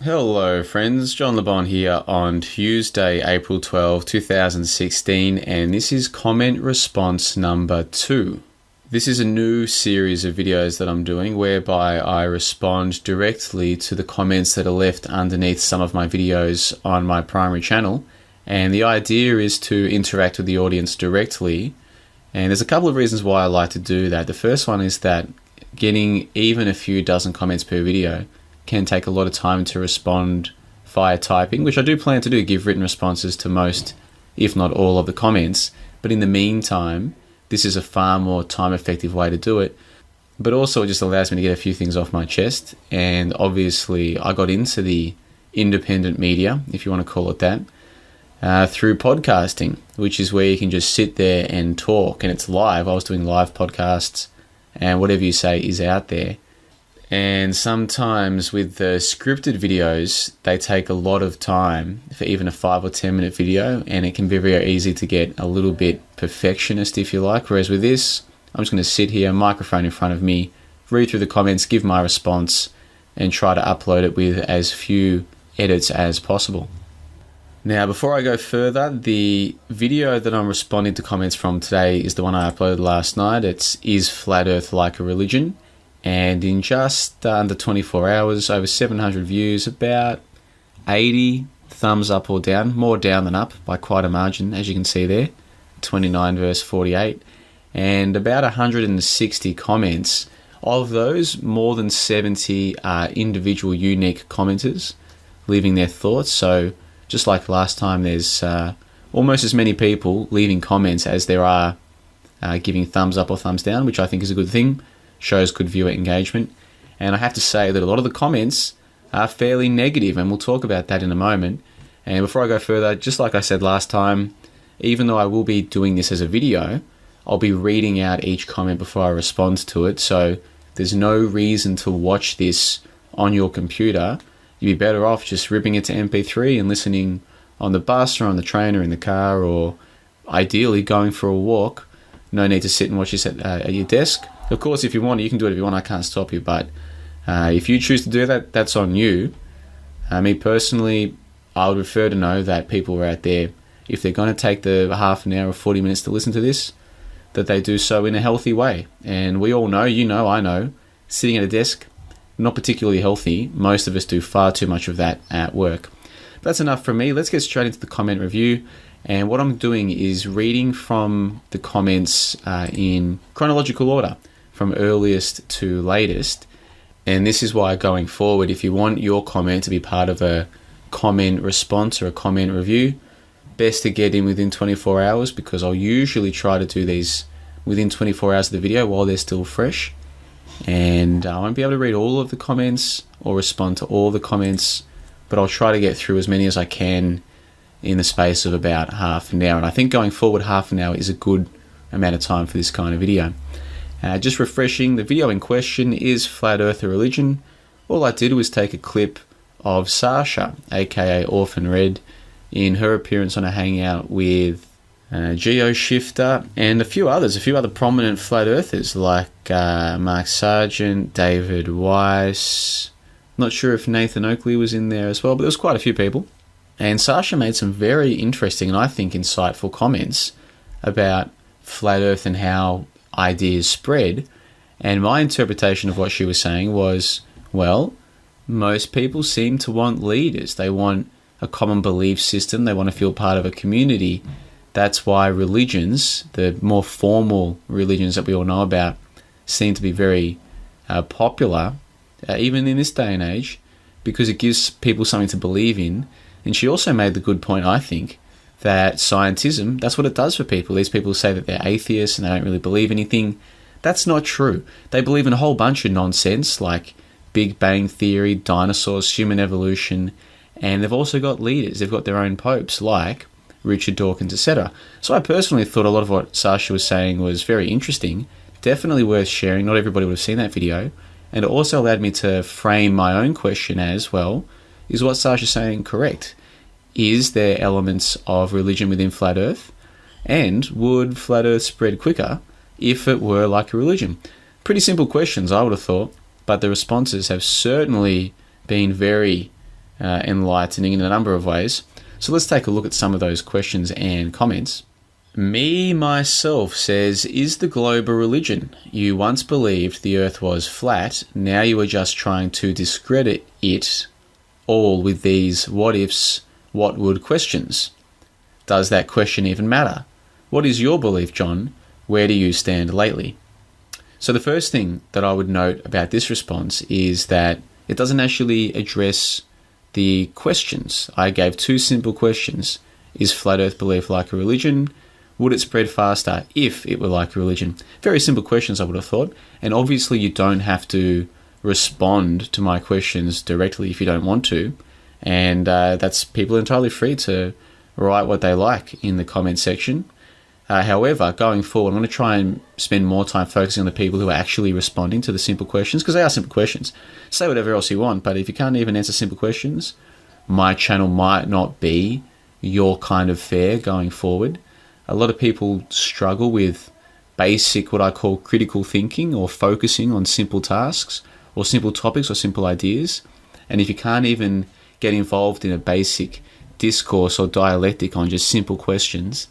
Hello friends, John LeBon here on Tuesday, April 12, 2016, and this is comment response number 2. This is a new series of videos that I'm doing whereby I respond directly to the comments that are left underneath some of my videos on my primary channel, and the idea is to interact with the audience directly, and there's a couple of reasons why I like to do that. The first one is that getting even a few dozen comments per video can take a lot of time to respond via typing, which I do plan to do, give written responses to most, if not all, of the comments. But in the meantime, this is a far more time-effective way to do it. But also it just allows me to get a few things off my chest. And obviously I got into the independent media, if you want to call it that, through podcasting, which is where you can just sit there and talk, and it's live. I was doing live podcasts, and whatever you say is out there. And sometimes with the scripted videos, they take a lot of time for even a 5 or 10 minute video, and it can be very easy to get a little bit perfectionist, if you like. Whereas with this, I'm just going to sit here, microphone in front of me, read through the comments, give my response, and try to upload it with as few edits as possible. Now, before I go further, the video that I'm responding to comments from today is the one I uploaded last night. It's Is Flat Earth Like a Religion? And in just under 24 hours, over 700 views, about 80 thumbs up or down, more down than up by quite a margin, as you can see there, 29 versus 48, and about 160 comments. Of those, more than 70 are individual unique commenters leaving their thoughts. So just like last time, there's almost as many people leaving comments as there are giving thumbs up or thumbs down, which I think is a good thing. Shows good viewer engagement. And I have to say that a lot of the comments are fairly negative, and we'll talk about that in a moment. And before I go further, just like I said last time, even though I will be doing this as a video, I'll be reading out each comment before I respond to it, so there's no reason to watch this on your computer. You'd be better off just ripping it to mp3 and listening on the bus or on the train or in the car, or ideally going for a walk. No need to sit and watch this at your desk. Of course, if you want, you can do it if you want. I can't stop you. But if you choose to do that, that's on you. Me personally, I would prefer to know that people are out there, if they're going to take the half an hour or 40 minutes to listen to this, that they do so in a healthy way. And we all know, you know, I know, sitting at a desk, not particularly healthy. Most of us do far too much of that at work. But that's enough from me. Let's get straight into the comment review. And what I'm doing is reading from the comments in chronological order, from earliest to latest. And this is why, going forward, if you want your comment to be part of a comment response or a comment review, best to get in within 24 hours, because I'll usually try to do these within 24 hours of the video while they're still fresh. And I won't be able to read all of the comments or respond to all the comments, but I'll try to get through as many as I can in the space of about half an hour. And I think going forward, half an hour is a good amount of time for this kind of video. Just refreshing, the video in question is Flat Earth a Religion. All I did was take a clip of Sasha, aka Orphan Red, in her appearance on a hangout with Geo Shifter and a few other prominent flat earthers like Mark Sargent, David Weiss. Not sure if Nathan Oakley was in there as well, but there was quite a few people. And Sasha made some very interesting and I think insightful comments about flat earth and how ideas spread. And my interpretation of what she was saying was, well, most people seem to want leaders. They want a common belief system. They want to feel part of a community. That's why religions, the more formal religions that we all know about, seem to be very popular, even in this day and age, because it gives people something to believe in. And she also made the good point, I think, that scientism, that's what it does for people. These people say that they're atheists and they don't really believe anything. That's not true. They believe in a whole bunch of nonsense like Big Bang Theory, dinosaurs, human evolution, and they've also got leaders. They've got their own popes like Richard Dawkins, etc. So I personally thought a lot of what Sasha was saying was very interesting, definitely worth sharing. Not everybody would have seen that video. And it also allowed me to frame my own question as, well, is what Sasha's saying correct? Is there elements of religion within Flat Earth? And would Flat Earth spread quicker if it were like a religion? Pretty simple questions, I would have thought, but the responses have certainly been very enlightening in a number of ways. So let's take a look at some of those questions and comments. Me, myself says, is the globe a religion? You once believed the earth was flat, now you are just trying to discredit it all with these what ifs, what would questions. Does that question even matter? What is your belief, John? Where do you stand lately? So the first thing that I would note about this response is that it doesn't actually address the questions. I gave two simple questions. Is flat earth belief like a religion? Would it spread faster if it were like a religion? Very simple questions, I would have thought. And obviously you don't have to respond to my questions directly if you don't want to. And that's people are entirely free to write what they like in the comment section. However, going forward, I'm going to try and spend more time focusing on the people who are actually responding to the simple questions, because they are simple questions. Say whatever else you want, but if you can't even answer simple questions, my channel might not be your kind of fare going forward. A lot of people struggle with basic, what I call critical thinking, or focusing on simple tasks or simple topics or simple ideas. And if you can't even get involved in a basic discourse or dialectic on just simple questions,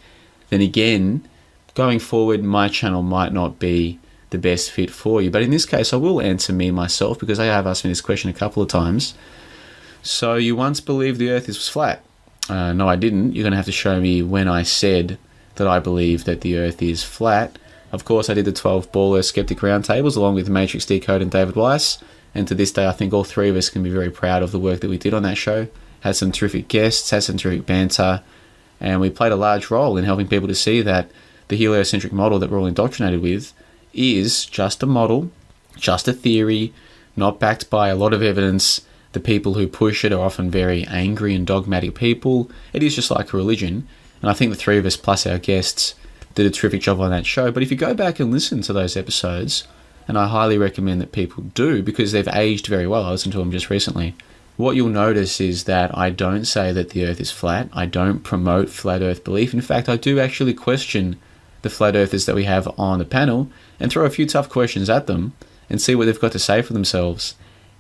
then again, going forward, my channel might not be the best fit for you. But in this case, I will answer me myself, because I have asked me this question a couple of times. So you once believed the earth is flat. No, I didn't. You're going to have to show me when I said that I believe that the earth is flat. Of course, I did the 12 Baller Skeptic Roundtables along with Matrix Decode and David Weiss. And to this day, I think all three of us can be very proud of the work that we did on that show. Had some terrific guests, had some terrific banter, and we played a large role in helping people to see that the heliocentric model that we're all indoctrinated with is just a model, just a theory, not backed by a lot of evidence. The people who push it are often very angry and dogmatic people. It is just like a religion. And I think the three of us plus our guests did a terrific job on that show. But if you go back and listen to those episodes, and I highly recommend that people do, because they've aged very well. I listened to them just recently. What you'll notice is that I don't say that the earth is flat. I don't promote flat earth belief. In fact, I do actually question the flat earthers that we have on the panel and throw a few tough questions at them and see what they've got to say for themselves.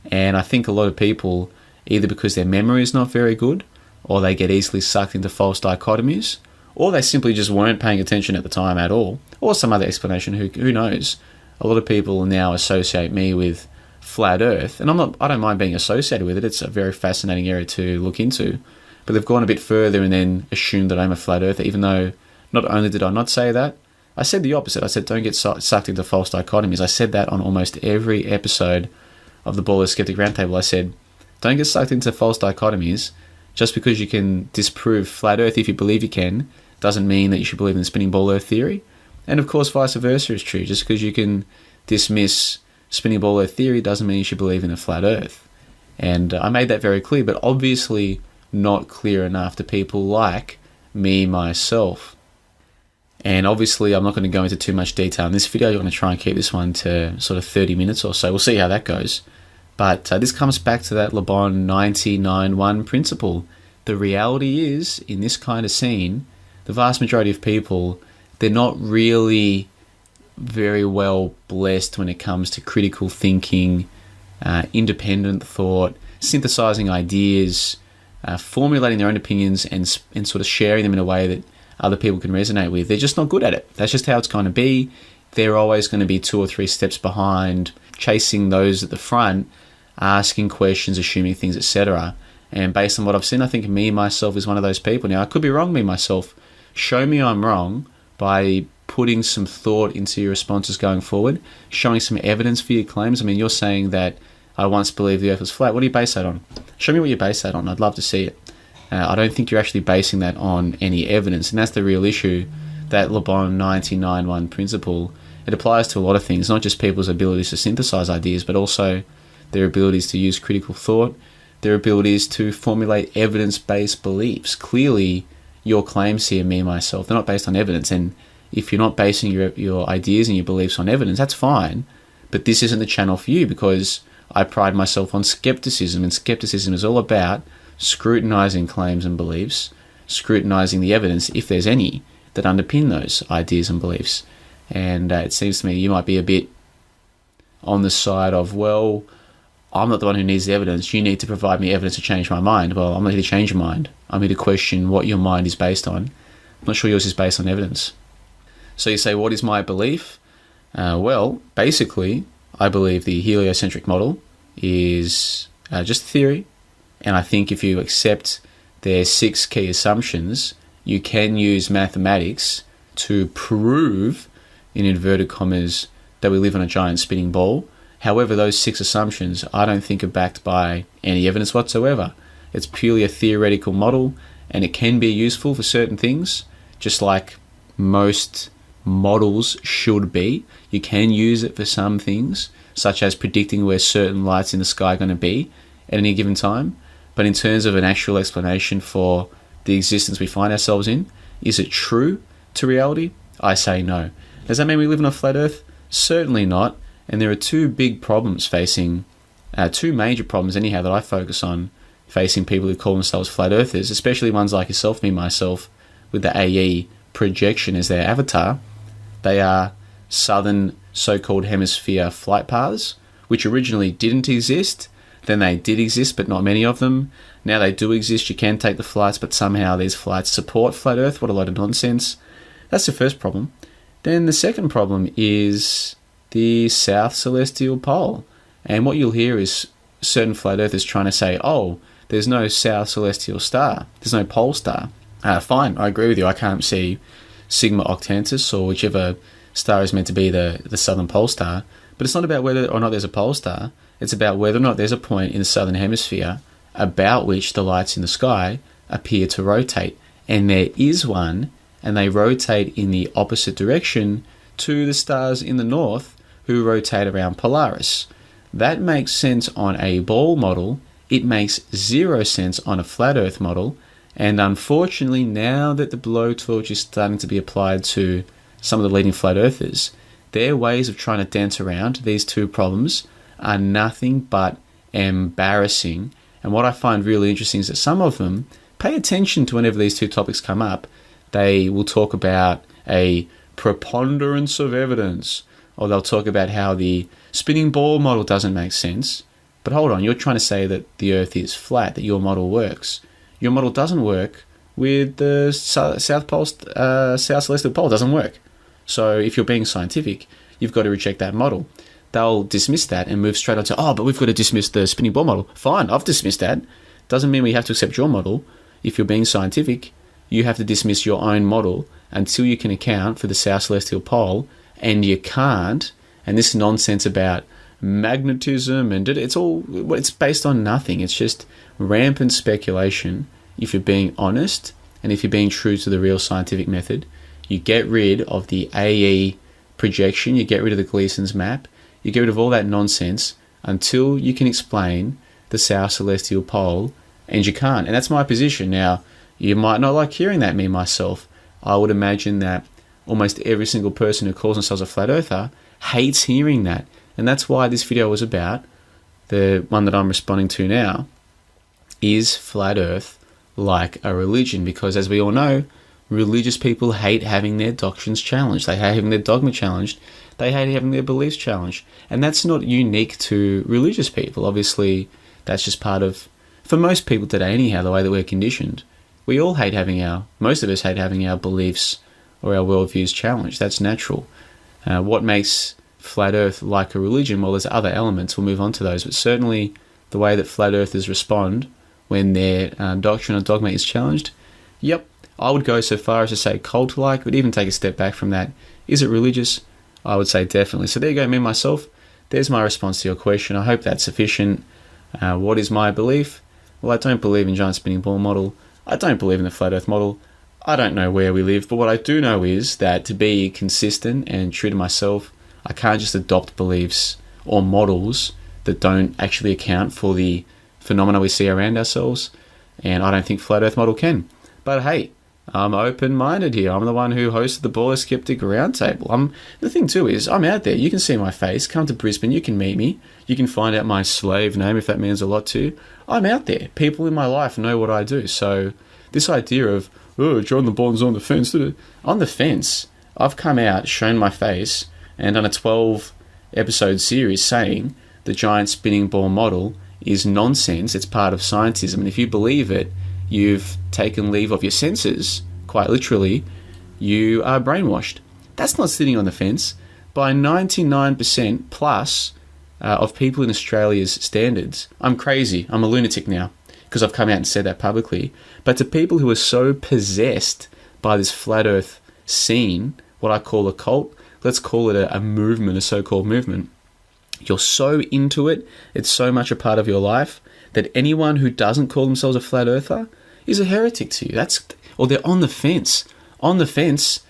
And I think a lot of people, either because their memory is not very good, or they get easily sucked into false dichotomies, or they simply just weren't paying attention at the time at all, or some other explanation, who knows. A lot of people now associate me with flat earth, and I don't mind being associated with it. It's a very fascinating area to look into, but they've gone a bit further and then assumed that I'm a flat earther, even though not only did I not say that, I said the opposite. I said don't get sucked into false dichotomies. I said that on almost every episode of the Baller Skeptic Roundtable. I said don't get sucked into false dichotomies. Just because you can disprove flat earth if you believe you can, doesn't mean that you should believe in the spinning ball earth theory. And of course vice versa is true. Just because you can dismiss spinning ball earth theory doesn't mean you should believe in a flat earth. And I made that very clear, but obviously not clear enough to people like me, myself. And obviously I'm not going to go into too much detail in this video. I'm going to try and keep this one to sort of 30 minutes or so. We'll see how that goes. But this comes back to that Le Bon 99.1 principle. The reality is, in this kind of scene, the vast majority of people, they're not really very well blessed when it comes to critical thinking, independent thought, synthesizing ideas, formulating their own opinions and sort of sharing them in a way that other people can resonate with. They're just not good at it. That's just how it's going to be. They're always going to be 2 or 3 steps behind, chasing those at the front, asking questions, assuming things, etc. And based on what I've seen, I think me, myself, is one of those people. Now, I could be wrong, me, myself. Show me I'm wrong by putting some thought into your responses going forward, showing some evidence for your claims. I mean, you're saying that I once believed the earth was flat. What do you base that on? Show me what you base that on. I'd love to see it. I don't think you're actually basing that on any evidence, and that's the real issue. That Le Bon 99.1 principle, it applies to a lot of things, not just people's abilities to synthesize ideas, but also their abilities to use critical thought, their abilities to formulate evidence-based beliefs. Clearly, your claims here, me, myself, they're not based on evidence, and if you're not basing your ideas and your beliefs on evidence, that's fine, but this isn't the channel for you, because I pride myself on skepticism, and skepticism is all about scrutinizing claims and beliefs, scrutinizing the evidence, if there's any, that underpin those ideas and beliefs. And it seems to me you might be a bit on the side of, well, I'm not the one who needs the evidence. You need to provide me evidence to change my mind. Well, I'm not here to change your mind. I'm here to question what your mind is based on. I'm not sure yours is based on evidence. So you say, what is my belief? Well, basically, I believe the heliocentric model is just a theory. And I think if you accept their 6 key assumptions, you can use mathematics to prove, in inverted commas, that we live on a giant spinning ball. However, those 6 assumptions I don't think are backed by any evidence whatsoever. It's purely a theoretical model, and it can be useful for certain things, just like most models should be. You can use it for some things, such as predicting where certain lights in the sky are going to be at any given time. But in terms of an actual explanation for the existence we find ourselves in, is it true to reality? I say no. Does that mean we live on a flat earth? Certainly not. And there are 2 big problems facing, 2 major problems anyhow that I focus on facing people who call themselves flat earthers, especially ones like yourself, me, myself, with the AE projection as their avatar. They are southern so-called hemisphere flight paths, which originally didn't exist. Then they did exist, but not many of them. Now they do exist. You can take the flights, but somehow these flights support flat earth. What a load of nonsense. That's the first problem. Then the second problem is the South Celestial Pole. And what you'll hear is certain flat earthers trying to say, oh, there's no South Celestial Star. There's no pole star. Fine, I agree with you. I can't see Sigma Octantis or whichever star is meant to be the southern pole star. But it's not about whether or not there's a pole star. It's about whether or not there's a point in the southern hemisphere about which the lights in the sky appear to rotate. And there is one, and they rotate in the opposite direction to the stars in the north who rotate around Polaris. That makes sense on a ball model. It makes 0 sense on a flat earth model. And unfortunately, now that the blowtorch is starting to be applied to some of the leading flat earthers, their ways of trying to dance around these 2 problems are nothing but embarrassing. And what I find really interesting is that some of them pay attention to whenever these 2 topics come up. They will talk about a preponderance of evidence, or they'll talk about how the spinning ball model doesn't make sense. But hold on, you're trying to say that the Earth is flat, that your model works. Your model doesn't work with the South Celestial Pole. It doesn't work. So if you're being scientific, you've got to reject that model. They'll dismiss that and move straight on to, oh, but we've got to dismiss the spinning ball model. Fine, I've dismissed that. Doesn't mean we have to accept your model. If you're being scientific, you have to dismiss your own model until you can account for the South Celestial Pole, and you can't. And this nonsense about magnetism and it's based on nothing. It's just rampant speculation. If you're being honest and if you're being true to the real scientific method, you get rid of the AE projection, you get rid of the Gleason's map, you get rid of all that nonsense until you can explain the South Celestial Pole, and you can't. And that's my position. Now, you might not like hearing that, me, myself. I would imagine that almost every single person who calls themselves a flat earther hates hearing that. And that's why this video was about. The one that I'm responding to now is flat earth like a religion? Because as we all know, religious people hate having their doctrines challenged. They hate having their dogma challenged. They hate having their beliefs challenged. And that's not unique to religious people. Obviously, that's just part of, for most people today anyhow, the way that we're conditioned. We all hate having most of us hate having our beliefs or our worldviews challenged. That's natural. What makes flat earth like a religion? Well, there's other elements. We'll move on to those. But certainly the way that flat earthers respond when their doctrine or dogma is challenged, yep, I would go so far as to say cult-like, but even take a step back from that. Is it religious? I would say definitely. So there you go, me, myself. There's my response to your question. I hope that's sufficient. What is my belief? Well, I don't believe in giant spinning ball model. I don't believe in the flat earth model. I don't know where we live, but what I do know is that to be consistent and true to myself, I can't just adopt beliefs or models that don't actually account for the phenomena we see around ourselves, and I don't think flat earth model can. But hey, I'm open-minded here. I'm the one who hosted the Baller Skeptic Roundtable. The thing too is, I'm out there. You can see my face. Come to Brisbane. You can meet me. You can find out my slave name if that means a lot to you. I'm out there. People in my life know what I do. So this idea of, oh, John LeBon's on the fence. On the fence, I've come out, shown my face, and done a 12-episode series saying the giant spinning ball model is nonsense. It's part of scientism. And if you believe it, you've taken leave of your senses, quite literally. You are brainwashed. That's not sitting on the fence. By 99% plus of people in Australia's standards, I'm crazy. I'm a lunatic now because I've come out and said that publicly. But to people who are so possessed by this flat earth scene, what I call a cult, let's call it a movement, a so-called movement. You're so into it, it's so much a part of your life, that anyone who doesn't call themselves a flat earther is a heretic to you. Or they're on the fence. On the fence.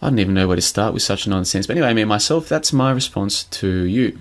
I don't even know where to start with such nonsense. But anyway, myself, that's my response to you.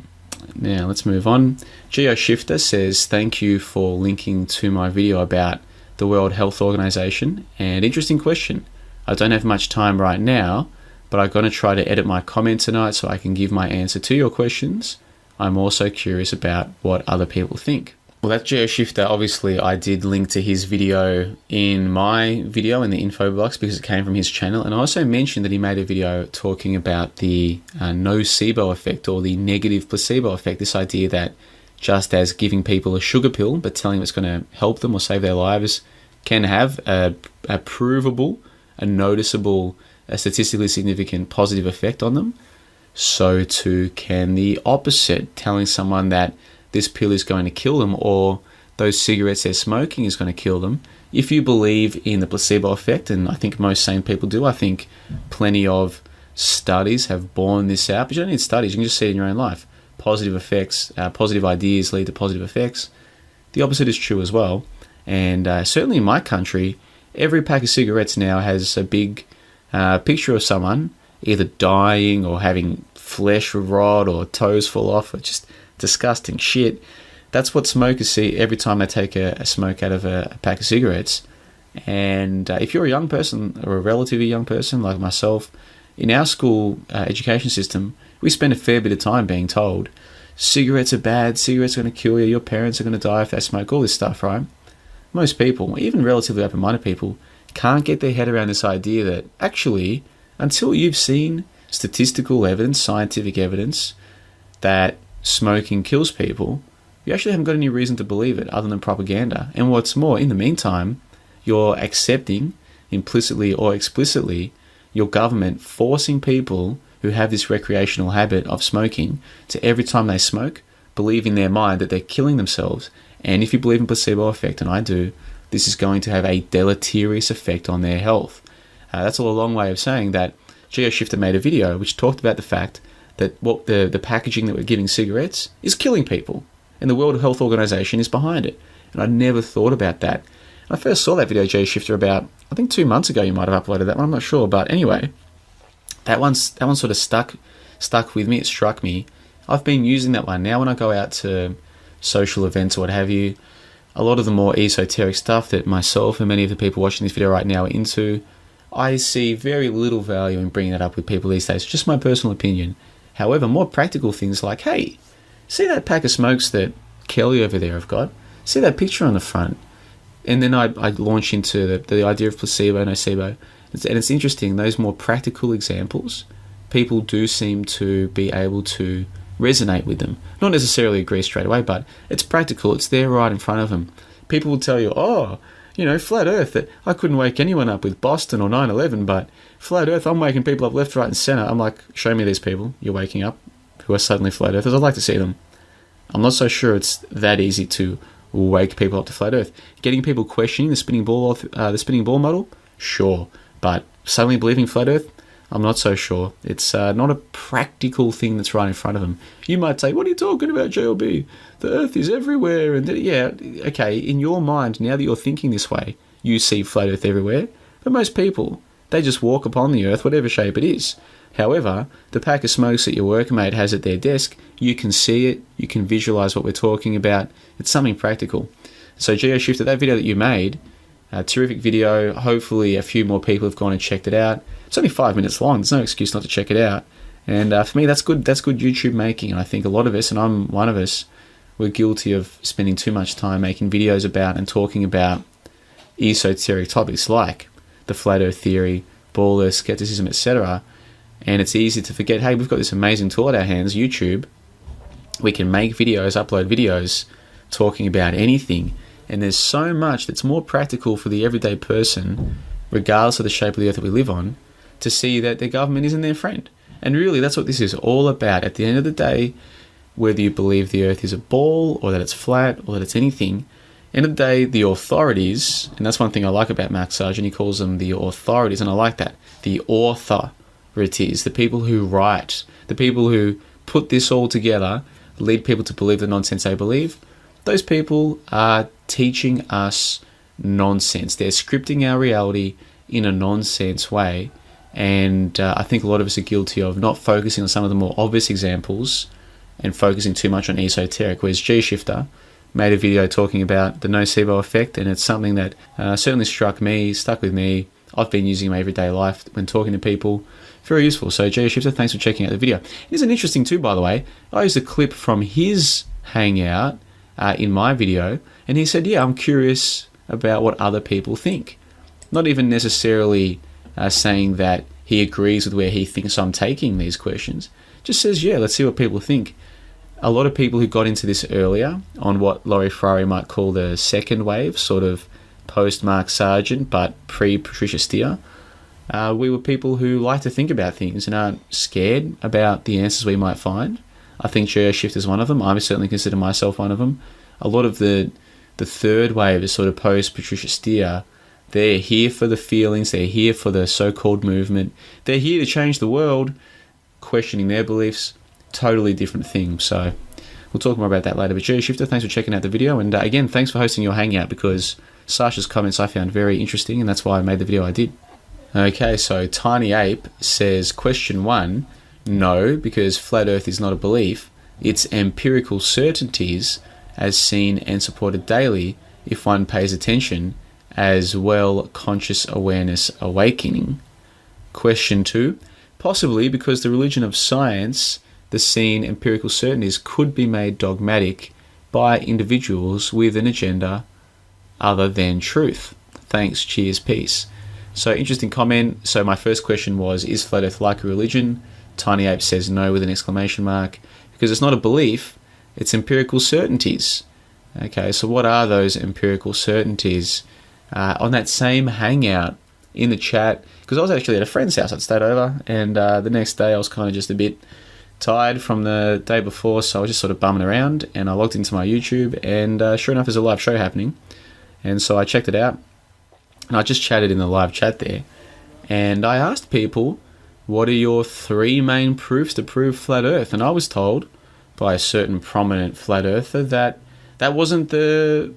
Now, let's move on. GeoShifter says, thank you for linking to my video about the World Health Organization. And interesting question. I don't have much time right now, but I'm going to try to edit my comment tonight so I can give my answer to your questions. I'm also curious about what other people think. Well, that GeoShifter, obviously, I did link to his video in my video in the info box because it came from his channel. And I also mentioned that he made a video talking about the nocebo effect, or the negative placebo effect. This idea that just as giving people a sugar pill but telling them it's going to help them or save their lives can have a provable, a noticeable, a statistically significant positive effect on them, so too can the opposite, telling someone that this pill is going to kill them or those cigarettes they're smoking is going to kill them. If you believe in the placebo effect, and I think most sane people do, I think plenty of studies have borne this out, but you don't need studies, you can just see it in your own life. Positive effects, positive ideas lead to positive effects. The opposite is true as well. And certainly in my country, every pack of cigarettes now has a big picture of someone either dying or having flesh rot or toes fall off, or just disgusting shit. That's what smokers see every time they take a smoke out of a pack of cigarettes. And if you're a young person or a relatively young person like myself, in our school education system, we spend a fair bit of time being told cigarettes are bad, cigarettes are going to kill you, your parents are going to die if they smoke, all this stuff, right? Most people, even relatively open-minded people, can't get their head around this idea that actually, until you've seen statistical evidence, scientific evidence that smoking kills people, you actually haven't got any reason to believe it other than propaganda. And what's more, in the meantime, you're accepting, implicitly or explicitly, your government forcing people who have this recreational habit of smoking to, every time they smoke, believe in their mind that they're killing themselves. And if you believe in placebo effect, and I do, this is going to have a deleterious effect on their health. That's all a long way of saying that GeoShifter made a video which talked about the fact that what the packaging that we're giving cigarettes is killing people, and the World Health Organization is behind it. And I never thought about that. And I first saw that video, GeoShifter, about, I think 2 months ago. You might have uploaded that one, I'm not sure, but anyway, that one sort of stuck with me. It struck me. I've been using that one now when I go out to social events or what have you. A lot of the more esoteric stuff that myself and many of the people watching this video right now are into, I see very little value in bringing that up with people these days. Just my personal opinion. However, more practical things like, hey, see that pack of smokes that Kelly over there have got? See that picture on the front? And then I launch into the idea of placebo, nocebo. And it's interesting, those more practical examples, people do seem to be able to resonate with them. Not necessarily agree straight away, but it's practical. It's there right in front of them. People will tell you, oh, you know, flat earth, that I couldn't wake anyone up with Boston or 9/11, but flat earth, I'm waking people up left, right, and center. I'm like, show me these people you're waking up who are suddenly flat earthers. I'd like to see them. I'm not so sure it's that easy to wake people up to flat earth. Getting people questioning the spinning ball model, sure, but suddenly believing flat earth, I'm not so sure. It's not a practical thing that's right in front of them. You might say, what are you talking about, JLB? The earth is everywhere. And yeah, okay, in your mind, now that you're thinking this way, you see flat earth everywhere. But most people, they just walk upon the earth, whatever shape it is. However, the pack of smokes that your workmate has at their desk, you can see it, you can visualize what we're talking about. It's something practical. So GeoShifter, that video that you made, a terrific video. Hopefully a few more people have gone and checked it out. It's only 5 minutes long. There's no excuse not to check it out. And for me, that's good. That's good YouTube making. And I think a lot of us, and I'm one of us, we're guilty of spending too much time making videos about and talking about esoteric topics like the flat earth theory, ball earth skepticism, etc. And it's easy to forget, hey, we've got this amazing tool at our hands, YouTube, We can make videos, upload videos, talking about anything. And there's so much that's more practical for the everyday person, regardless of the shape of the earth that we live on, to see that their government isn't their friend. And really, that's what this is all about. At the end of the day, whether you believe the earth is a ball or that it's flat or that it's anything, end of the day, the authorities, and that's one thing I like about Mark Sargent, he calls them the authorities, and I like that. The authorities, the people who write, the people who put this all together, lead people to believe the nonsense they believe, those people are teaching us nonsense. They're scripting our reality in a nonsense way. And I think a lot of us are guilty of not focusing on some of the more obvious examples and focusing too much on esoteric. Whereas G-Shifter made a video talking about the nocebo effect, and it's something that certainly stuck with me. I've been using in my everyday life when talking to people. Very useful. So G-Shifter, thanks for checking out the video. Isn't it interesting too, by the way? I used a clip from his hangout in my video, and he said, yeah, I'm curious about what other people think. Not even necessarily saying that he agrees with where he thinks I'm taking these questions. Just says, yeah, let's see what people think. A lot of people who got into this earlier on what Laurie Ferrari might call the second wave, sort of post-Mark Sargent but pre-Patricia Steer, we were people who like to think about things and aren't scared about the answers we might find. I think G-Shift is one of them. I would certainly consider myself one of them. A lot of the third wave is sort of post-Patricia Steer. They're here for the feelings. They're here for the so-called movement. They're here to change the world, questioning their beliefs. Totally different thing. So we'll talk more about that later. But G-Shifter, thanks for checking out the video. And again, thanks for hosting your hangout, because Sasha's comments I found very interesting, and that's why I made the video I did. Okay, so Tiny Ape says, question 1, no, because flat earth is not a belief. It's empirical certainties as seen and supported daily if one pays attention, as well conscious awareness awakening. Question 2, possibly because the religion of science, the seen empirical certainties could be made dogmatic by individuals with an agenda other than truth. Thanks, cheers, peace. So interesting comment. So my first question was, is flat earth like a religion? Tiny Ape says no with an exclamation mark, because it's not a belief, it's empirical certainties. Okay, so what are those empirical certainties? On that same hangout in the chat, because I was actually at a friend's house, I'd stayed over, and the next day I was kind of just a bit tired from the day before, so I was just sort of bumming around, and I logged into my YouTube, and sure enough there's a live show happening, and so I checked it out, and I just chatted in the live chat there, and I asked people, what are your 3 main proofs to prove flat earth? And I was told by a certain prominent flat earther that that wasn't the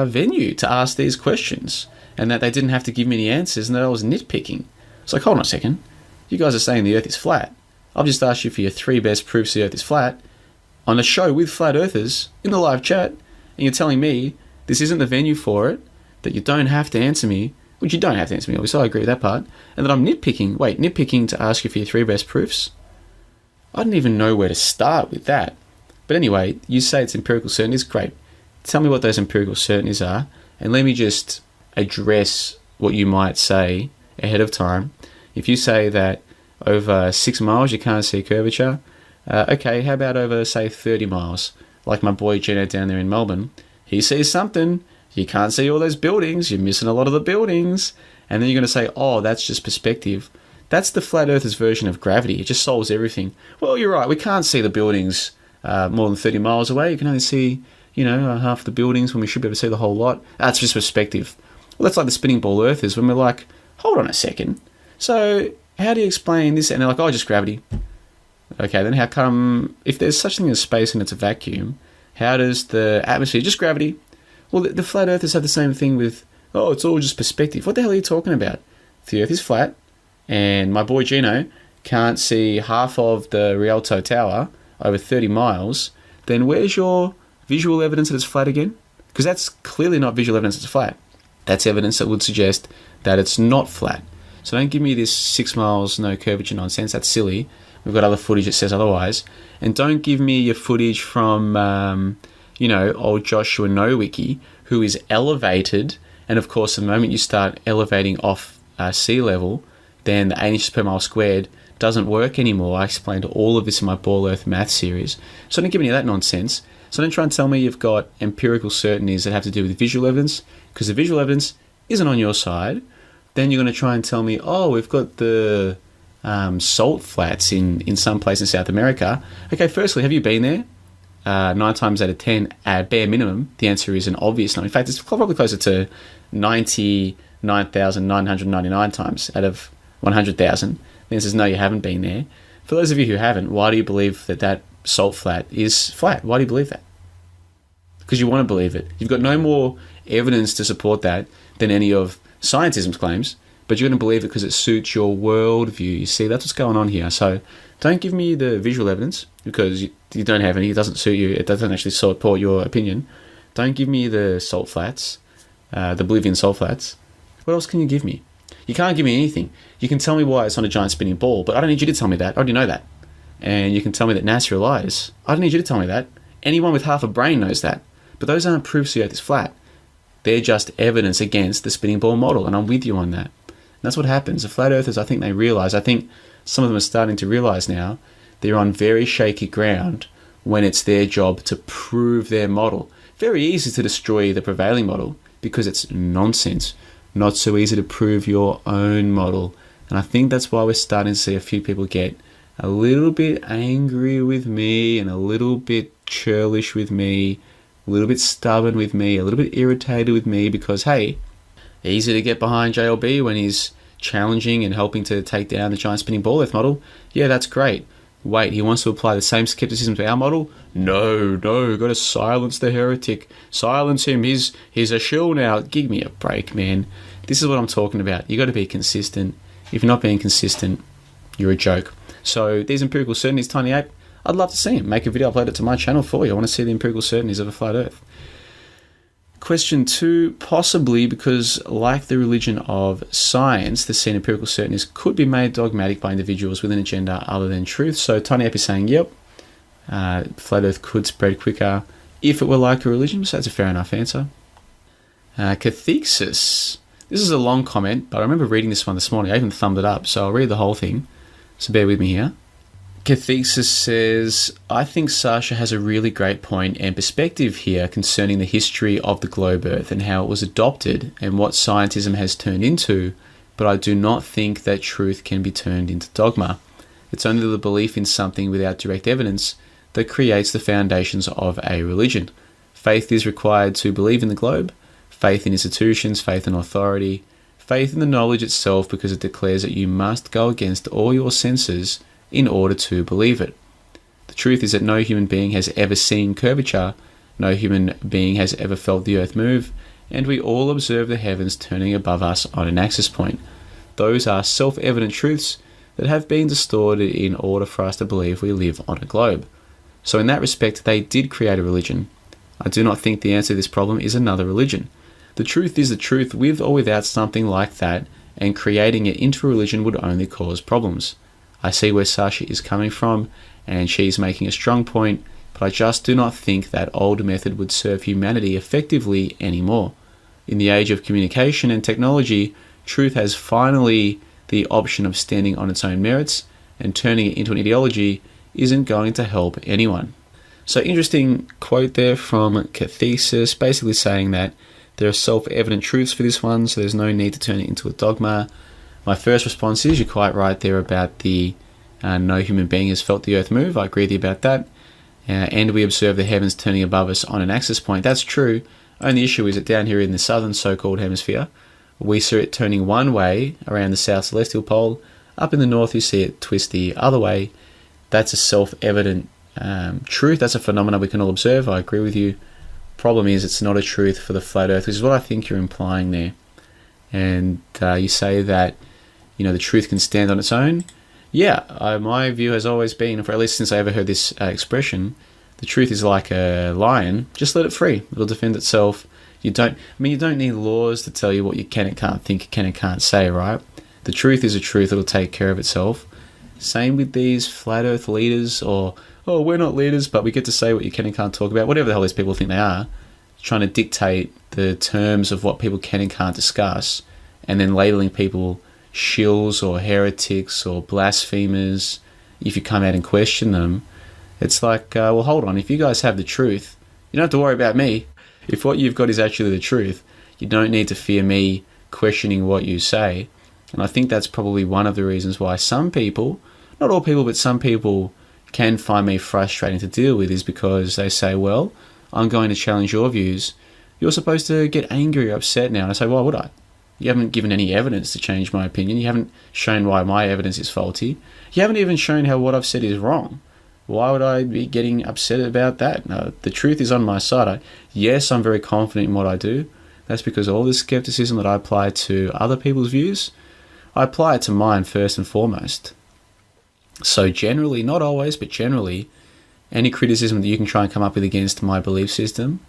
venue to ask these questions, and that they didn't have to give me any answers, and that I was nitpicking. It's like, hold on a second, you guys are saying the earth is flat. I've just asked you for your 3 best proofs the earth is flat on a show with flat earthers in the live chat, and you're telling me this isn't the venue for it, that you don't have to answer me, which you don't have to answer me, obviously, I agree with that part, and that I'm nitpicking. Wait, nitpicking to ask you for your 3 best proofs? I didn't even know where to start with that. But anyway, you say it's empirical certainties, great. Tell me what those empirical certainties are, and let me just address what you might say ahead of time. If you say that over 6 miles you can't see curvature, okay, how about over, say, 30 miles? Like my boy Geno down there in Melbourne, he sees something, you can't see all those buildings, you're missing a lot of the buildings, and then you're going to say, oh, that's just perspective. That's the flat earthers version of gravity. It just solves everything. Well, you're right, we can't see the buildings more than 30 miles away. You can only see, half the buildings when we should be able to see the whole lot. That's just perspective. Well, that's like the spinning ball earthers when we're like, hold on a second. So how do you explain this? And they're like, oh, just gravity. Okay, then how come, if there's such thing as space and it's a vacuum, how does the atmosphere, just gravity? Well, the flat earthers have the same thing with, oh, it's all just perspective. What the hell are you talking about? If the earth is flat, and my boy Geno can't see half of the Rialto Tower over 30 miles, then where's your visual evidence that it's flat again? Because that's clearly not visual evidence it's flat. That's evidence that would suggest that it's not flat. So don't give me this 6 miles, no curvature nonsense. That's silly. We've got other footage that says otherwise. And don't give me your footage from, old Joshua Nowicki, who is elevated. And of course, the moment you start elevating off sea level, then the 8 inches per mile squared doesn't work anymore. I explained all of this in my Ball Earth math series. So don't give me that nonsense. So don't try and tell me you've got empirical certainties that have to do with visual evidence, because the visual evidence isn't on your side. Then you're going to try and tell me, oh, we've got the salt flats in some place in South America. Okay, firstly, have you been there? 9 times out of 10, at bare minimum, the answer is an obvious no. In fact, it's probably closer to 99,999 times out of 100,000. The answer is no, you haven't been there. For those of you who haven't, why do you believe that salt flat is flat? Why do you believe that? Because you want to believe it. You've got no more evidence to support that than any of scientism's claims, but you're going to believe it because it suits your worldview. You see, that's what's going on here. So don't give me the visual evidence, because you don't have any. It doesn't suit you. It doesn't actually support your opinion. Don't give me the salt flats, the Bolivian salt flats. What else can you give me? You can't give me anything. You can tell me why it's not a giant spinning ball, but I don't need you to tell me that. I already know that. And you can tell me that NASA are liars. I don't need you to tell me that. Anyone with half a brain knows that. But those aren't proofs the Earth is flat. They're just evidence against the spinning ball model, and I'm with you on that. And that's what happens. The flat earthers, I think they realise, I think some of them are starting to realise now, they're on very shaky ground when it's their job to prove their model. Very easy to destroy the prevailing model because it's nonsense. Not so easy to prove your own model. And I think that's why we're starting to see a few people get a little bit angry with me and a little bit churlish with me, a little bit stubborn with me, a little bit irritated with me because, hey, easy to get behind JLB when he's challenging and helping to take down the giant spinning ball Earth model. Yeah, that's great. Wait, he wants to apply the same skepticism to our model? No, got to silence the heretic. Silence him. He's a shill now. Give me a break, man. This is what I'm talking about. You got to be consistent. If you're not being consistent, you're a joke. So these empirical certainties, Tiny Ape, I'd love to see them. Make a video, upload it to my channel for you. I want to see the empirical certainties of a flat Earth. Question 2, possibly because, like the religion of science, the seen empirical certainties could be made dogmatic by individuals with an agenda other than truth. So Tiny Ape is saying, yep, flat Earth could spread quicker if it were like a religion. So that's a fair enough answer. Cathexis. This is a long comment, but I remember reading this one this morning. I even thumbed it up, so I'll read the whole thing. So bear with me here. Cathexis says, I think Sasha has a really great point and perspective here concerning the history of the globe Earth and how it was adopted and what scientism has turned into, but I do not think that truth can be turned into dogma. It's only the belief in something without direct evidence that creates the foundations of a religion. Faith is required to believe in the globe, faith in institutions, faith in authority, faith in the knowledge itself, because it declares that you must go against all your senses in order to believe it. The truth is that no human being has ever seen curvature, no human being has ever felt the earth move, and we all observe the heavens turning above us on an axis point. Those are self-evident truths that have been distorted in order for us to believe we live on a globe. So in that respect, they did create a religion. I do not think the answer to this problem is another religion. The truth is the truth with or without something like that, and creating it into a religion would only cause problems. I see where Sasha is coming from, and she's making a strong point, but I just do not think that old method would serve humanity effectively anymore. In the age of communication and technology, truth has finally the option of standing on its own merits, and turning it into an ideology isn't going to help anyone. So interesting quote there from Cathexis, basically saying that there are self-evident truths for this one, so there's no need to turn it into a dogma. My first response is, you're quite right there about the no human being has felt the earth move. I agree with you about that. And we observe the heavens turning above us on an axis point. That's true. Only issue is that down here in the southern so-called hemisphere, we see it turning one way around the south celestial pole. Up in the north, you see it twist the other way. That's a self-evident truth. That's a phenomenon we can all observe. I agree with you. Problem is, it's not a truth for the flat earth, which is what I think you're implying there. And you say that, the truth can stand on its own. Yeah, my view has always been, for at least since I ever heard this expression, the truth is like a lion. Just let it free. It'll defend itself. You don't need laws to tell you what you can and can't think, can and can't say, right? The truth is a truth. It'll take care of itself. Same with these flat earth leaders, or, oh, we're not leaders, but we get to say what you can and can't talk about. Whatever the hell these people think they are, trying to dictate the terms of what people can and can't discuss, and then labeling people shills or heretics or blasphemers if you come out and question them. It's like, well, hold on, if you guys have the truth, you don't have to worry about me. If what you've got is actually the truth, you don't need to fear me questioning what you say. And I think that's probably one of the reasons why some people, not all people, but some people can find me frustrating to deal with, is because they say, well, I'm going to challenge your views. You're supposed to get angry or upset now. And I say, why would I? You haven't given any evidence to change my opinion. You haven't shown why my evidence is faulty. You haven't even shown how what I've said is wrong. Why would I be getting upset about that? No, the truth is on my side. Yes, I'm very confident in what I do. That's because all the skepticism that I apply to other people's views, I apply it to mine first and foremost. So generally, not always, but generally, any criticism that you can try and come up with against my belief system,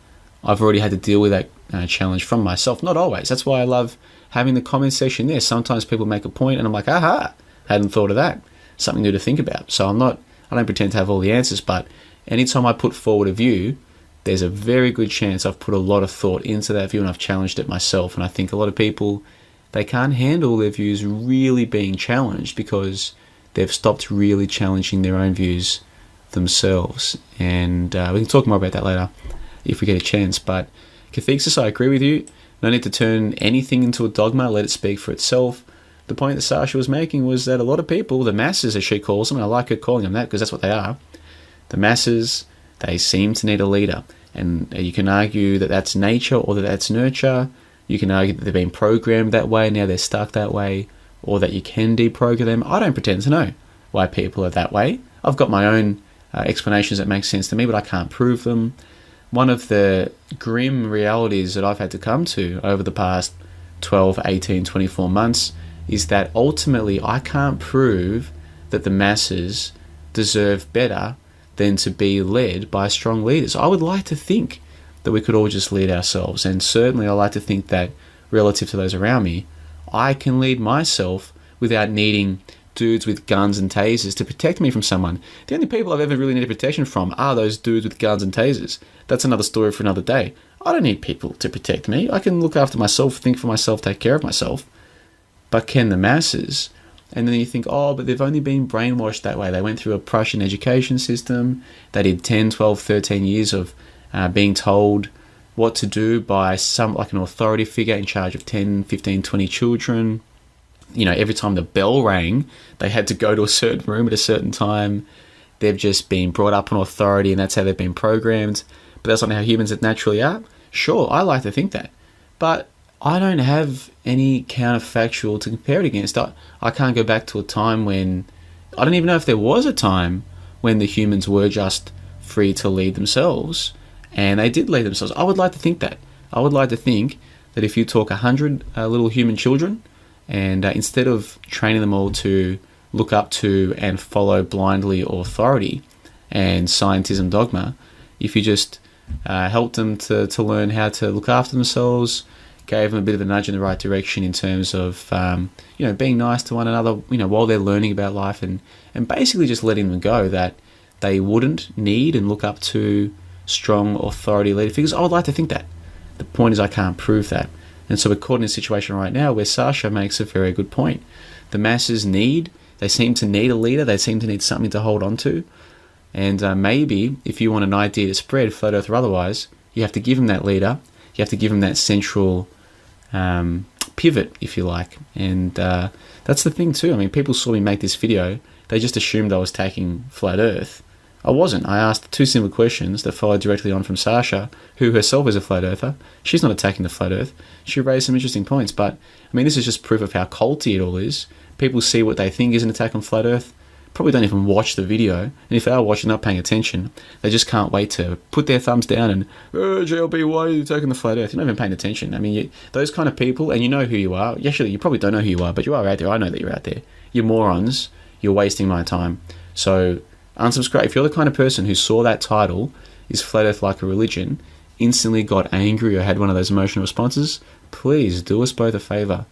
I've already had to deal with that challenge from myself. Not always. That's why I love having the comment section there. Sometimes people make a point and I'm like, aha, hadn't thought of that. Something new to think about. So I don't pretend to have all the answers, but anytime I put forward a view, there's a very good chance I've put a lot of thought into that view and I've challenged it myself. And I think a lot of people, they can't handle their views really being challenged because they've stopped really challenging their own views themselves. And we can talk more about that later if we get a chance. But cathexis, I agree with you. No need to turn anything into a dogma, let it speak for itself. The point that Sasha was making was that a lot of people, the masses as she calls them, and I like her calling them that because that's what they are, the masses, they seem to need a leader. And you can argue that that's nature or that that's nurture. You can argue that they've been programmed that way, now they're stuck that way, or that you can deprogram them. I don't pretend to know why people are that way. I've got my own explanations that make sense to me, but I can't prove them. One of the grim realities that I've had to come to over the past 12, 18, 24 months is that ultimately I can't prove that the masses deserve better than to be led by strong leaders. I would like to think that we could all just lead ourselves, and certainly I like to think that relative to those around me, I can lead myself without needing dudes with guns and tasers to protect me from someone. The only people I've ever really needed protection from are those dudes with guns and tasers. That's another story for another day. I don't need people to protect me. I can look after myself, think for myself, take care of myself. But can the masses? And then you think, oh, but they've only been brainwashed that way. They went through a Prussian education system. They did 10, 12, 13 years of being told what to do by like an authority figure in charge of 10, 15, 20 children. You know, every time the bell rang, they had to go to a certain room at a certain time. They've just been brought up on authority and that's how they've been programmed. But that's not how humans naturally are. Sure, I like to think that. But I don't have any counterfactual to compare it against. I can't go back to a time when... I don't even know if there was a time when the humans were just free to lead themselves. And they did lead themselves. I would like to think that. I would like to think that if you talk 100 little human children, and instead of training them all to look up to and follow blindly authority and scientism dogma, if you just helped them to learn how to look after themselves, gave them a bit of a nudge in the right direction in terms of being nice to one another, while they're learning about life, and basically just letting them go that they wouldn't need and look up to strong authority leader figures. I would like to think that. The point is I can't prove that. And so we're caught in a situation right now where Sasha makes a very good point. The masses they seem to need a leader, they seem to need something to hold on to. And maybe if you want an idea to spread, flat earth or otherwise, you have to give them that leader, you have to give them that central pivot, if you like. And that's the thing too. I mean, people saw me make this video, they just assumed I was attacking flat earth. I wasn't. I asked two simple questions that followed directly on from Sasha, who herself is a flat earther. She's not attacking the flat earth. She raised some interesting points, but I mean, this is just proof of how culty it all is. People see what they think is an attack on flat earth, probably don't even watch the video, and if they are watching, not paying attention, they just can't wait to put their thumbs down and, JLB, why are you attacking the flat earth? You're not even paying attention. I mean, those kind of people, and you know who you are. Actually, you probably don't know who you are, but you are out there. I know that you're out there. You're morons. You're wasting my time. So unsubscribe. If you're the kind of person who saw that title, Is Flat Earth Like a Religion, instantly got angry or had one of those emotional responses, please do us both a favor.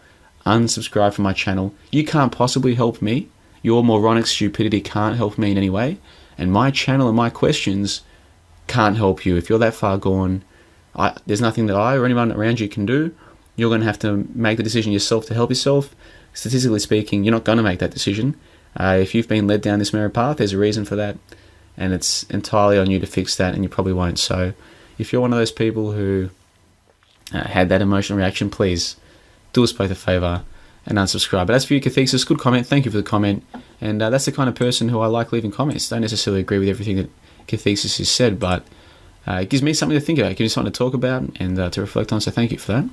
Unsubscribe from my channel. You can't possibly help me. Your moronic stupidity can't help me in any way. And my channel and my questions can't help you. If you're that far gone, there's nothing that I or anyone around you can do. You're going to have to make the decision yourself to help yourself. statistically speaking, you're not going to make that decision. If you've been led down this mirror path, there's a reason for that, and it's entirely on you to fix that, and you probably won't. So if you're one of those people who had that emotional reaction, please do us both a favour and unsubscribe. But as for you, Cathesis, good comment. Thank you for the comment. And that's the kind of person who I like leaving comments. Don't necessarily agree with everything that Cathesis has said, but it gives me something to think about. It gives me something to talk about and to reflect on. So thank you for that.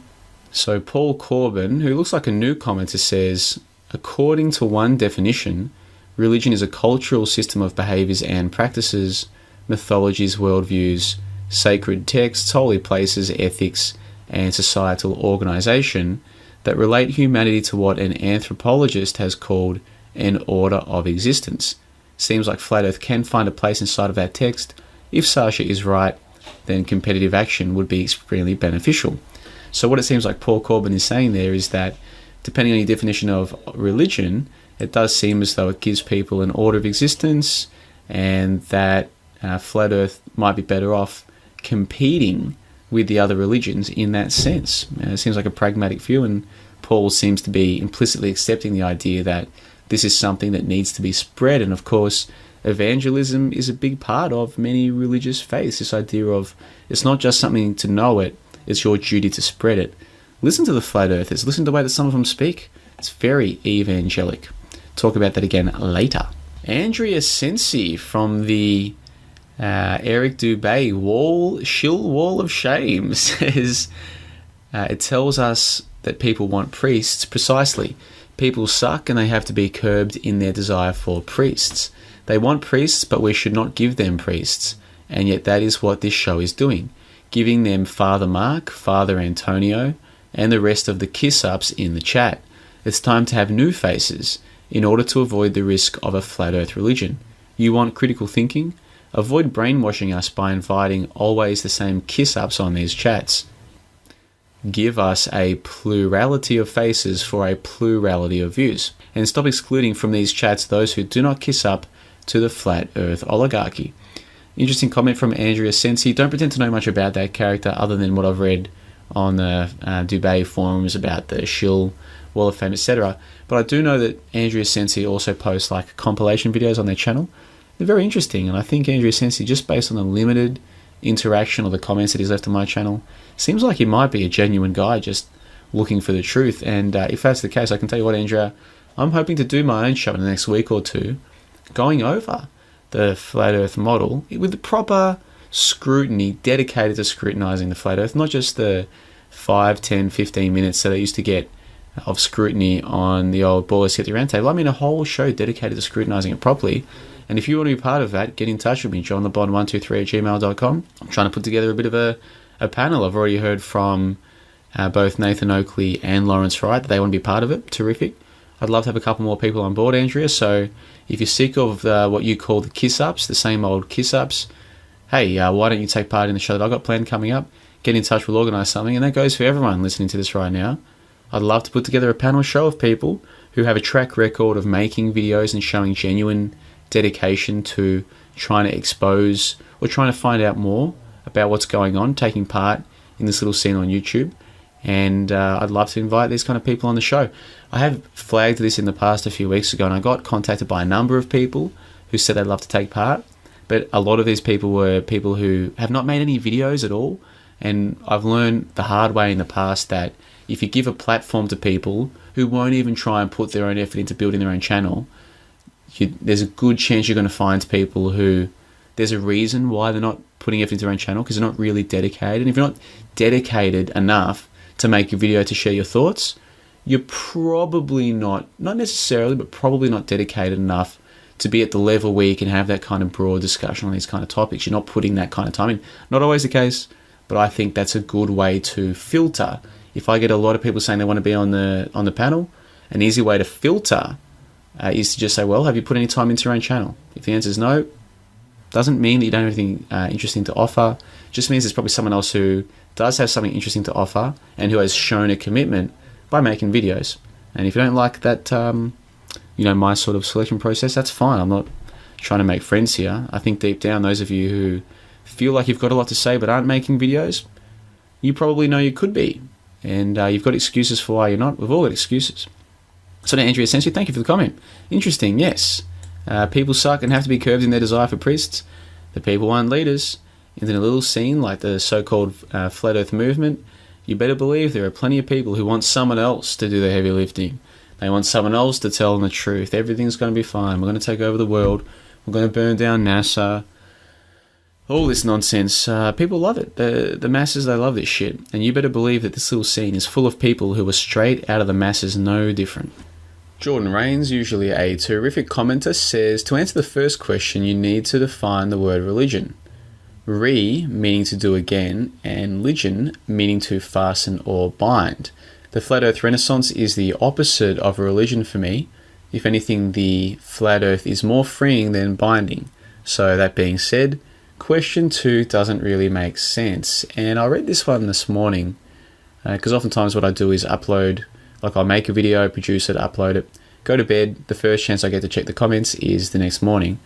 So Paul Corbin, who looks like a new commenter, says, according to one definition, religion is a cultural system of behaviours and practices, mythologies, worldviews, sacred texts, holy places, ethics, and societal organisation that relate humanity to what an anthropologist has called an order of existence. Seems like Flat Earth can find a place inside of that text. If Sasha is right, then competitive action would be extremely beneficial. So what it seems like Paul Corbin is saying there is that, depending on your definition of religion, it does seem as though it gives people an order of existence, and that Flat Earth might be better off competing with the other religions in that sense. It seems like a pragmatic view, and Paul seems to be implicitly accepting the idea that this is something that needs to be spread. And of course, evangelism is a big part of many religious faiths. This idea of it's not just something to know it, it's your duty to spread it. Listen to the Flat Earthers. Listen to the way that some of them speak. It's very evangelic. Talk about that again later. Andrea Sensi from the Eric Dubé wall of shame says, it tells us that people want priests. Precisely. People suck and they have to be curbed in their desire for priests. They want priests, but we should not give them priests. And yet that is what this show is doing. Giving them Father Mark, Father Antonio, and the rest of the kiss-ups in the chat. It's time to have new faces in order to avoid the risk of a flat earth religion. You want critical thinking? Avoid brainwashing us by inviting always the same kiss-ups on these chats. Give us a plurality of faces for a plurality of views. And stop excluding from these chats those who do not kiss up to the flat earth oligarchy. Interesting comment from Andrea Sensi. Don't pretend to know much about that character other than what I've read on the Dubé forums about the shill, Wall of Fame, etc. But I do know that Andrea Sensi also posts like compilation videos on their channel. They're very interesting, and I think Andrea Sensi, just based on the limited interaction or the comments that he's left on my channel, seems like he might be a genuine guy just looking for the truth. And if that's the case, I can tell you what, Andrea, I'm hoping to do my own show in the next week or two, going over the flat earth model with the proper scrutiny dedicated to scrutinizing the flat earth, not just the 5, 10, 15 minutes that I used to get of scrutiny on the old Ballers Get the Roundtable. I mean, a whole show dedicated to scrutinizing it properly. And if you want to be part of that, get in touch with me, johnlebon123@gmail.com. I'm trying to put together a bit of a panel. I've already heard from both Nathan Oakley and Lawrence Wright that they want to be part of it. Terrific. I'd love to have a couple more people on board, Andrea. So if you're sick of what you call the kiss-ups, the same old kiss-ups, hey, why don't you take part in the show that I've got planned coming up? Get in touch, we'll organise something. And that goes for everyone listening to this right now. I'd love to put together a panel show of people who have a track record of making videos and showing genuine dedication to trying to expose or trying to find out more about what's going on, taking part in this little scene on YouTube. And I'd love to invite these kind of people on the show. I have flagged this in the past a few weeks ago, and I got contacted by a number of people who said they'd love to take part, but a lot of these people were people who have not made any videos at all. And I've learned the hard way in the past that if you give a platform to people who won't even try and put their own effort into building their own channel, there's a good chance you're going to find people who there's a reason why they're not putting effort into their own channel, because they're not really dedicated. And if you're not dedicated enough to make a video to share your thoughts, you're probably not necessarily, but probably not dedicated enough to be at the level where you can have that kind of broad discussion on these kind of topics. You're not putting that kind of time in. Not always the case, but I think that's a good way to filter. If I get a lot of people saying they want to be on the panel, an easy way to filter is to just say, well, have you put any time into your own channel? If the answer is no, doesn't mean that you don't have anything interesting to offer. Just means there's probably someone else who does have something interesting to offer and who has shown a commitment by making videos. And if you don't like that, my sort of selection process, that's fine. I'm not trying to make friends here. I think deep down, those of you who feel like you've got a lot to say but aren't making videos, you probably know you could be. And you've got excuses for why you're not. We've all got excuses. So now, Andrea Sensi, thank you for the comment. Interesting, yes. People suck and have to be curbed in their desire for priests. The people aren't leaders. And in a little scene like the so-called Flat Earth movement, you better believe there are plenty of people who want someone else to do the heavy lifting. They want someone else to tell them the truth. Everything's going to be fine. We're going to take over the world. We're going to burn down NASA. All this nonsense. People love it. The masses, they love this shit. And you better believe that this little scene is full of people who are straight out of the masses, no different. Jordan Rains, usually a terrific commenter, says, to answer the first question, you need to define the word religion. Re, meaning to do again, and ligion, meaning to fasten or bind. The Flat Earth Renaissance is the opposite of a religion for me. If anything, the Flat Earth is more freeing than binding. So that being said, question 2 doesn't really make sense. And I read this one this morning, because oftentimes what I do is upload, like I'll make a video, produce it, upload it, go to bed. The first chance I get to check the comments is the next morning.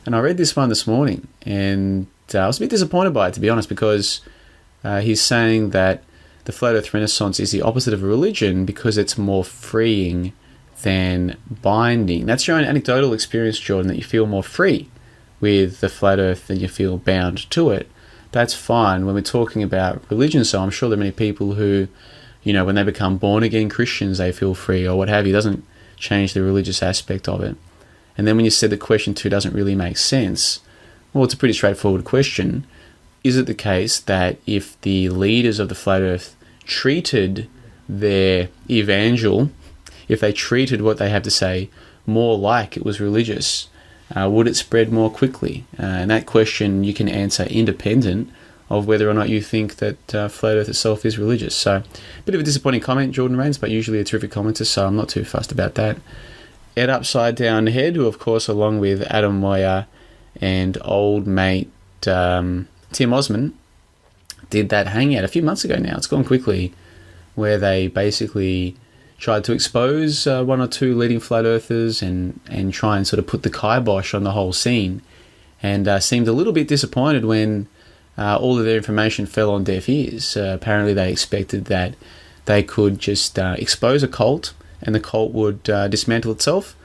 And I read this one this morning, and I was a bit disappointed by it, to be honest, because he's saying that the Flat Earth Renaissance is the opposite of a religion because it's more freeing than binding. That's your own anecdotal experience, Jordan, that you feel more free with the Flat Earth than you feel bound to it. That's fine when we're talking about religion. So I'm sure there are many people who, you know, when they become born-again Christians, they feel free or what have you. It doesn't change the religious aspect of it. And then when you said that question 2 doesn't really make sense, well, it's a pretty straightforward question. Is it the case that if the leaders of the Flat Earth treated their evangel, if they treated what they have to say more like it was religious, would it spread more quickly? And that question you can answer independent of whether or not you think that Flat Earth itself is religious. So, a bit of a disappointing comment, Jordan Rains, but usually a terrific commenter, so I'm not too fussed about that. Ed Upside Down Head, who of course, along with Adam Moyer and old mate Tim Osman, did that hangout a few months ago now. It's gone quickly, where they basically tried to expose one or two leading flat earthers and try and sort of put the kibosh on the whole scene, and seemed a little bit disappointed when all of their information fell on deaf ears. Apparently they expected that they could just expose a cult and the cult would dismantle itself.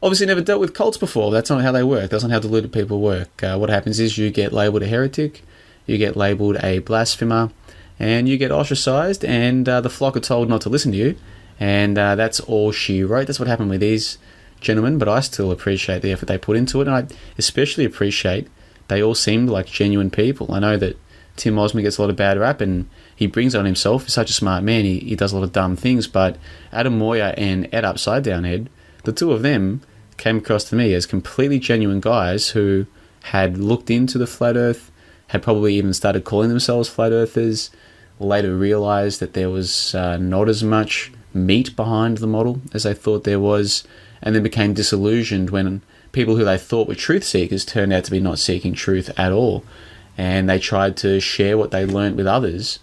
Obviously never dealt with cults before. That's not how they work. That's not how deluded people work. What happens is you get labelled a heretic, you get labelled a blasphemer, and you get ostracised, and the flock are told not to listen to you. And that's all she wrote. That's what happened with these gentlemen, but I still appreciate the effort they put into it, and I especially appreciate they all seemed like genuine people. I know that Tim Osman gets a lot of bad rap, and he brings it on himself. He's such a smart man. He does a lot of dumb things, but Adam Moyer and Ed Upside Down Head, the two of them came across to me as completely genuine guys who had looked into the flat earth, had probably even started calling themselves flat earthers, later realized that there was not as much meat behind the model as they thought there was, and then became disillusioned when people who they thought were truth seekers turned out to be not seeking truth at all. And they tried to share what they learnt with others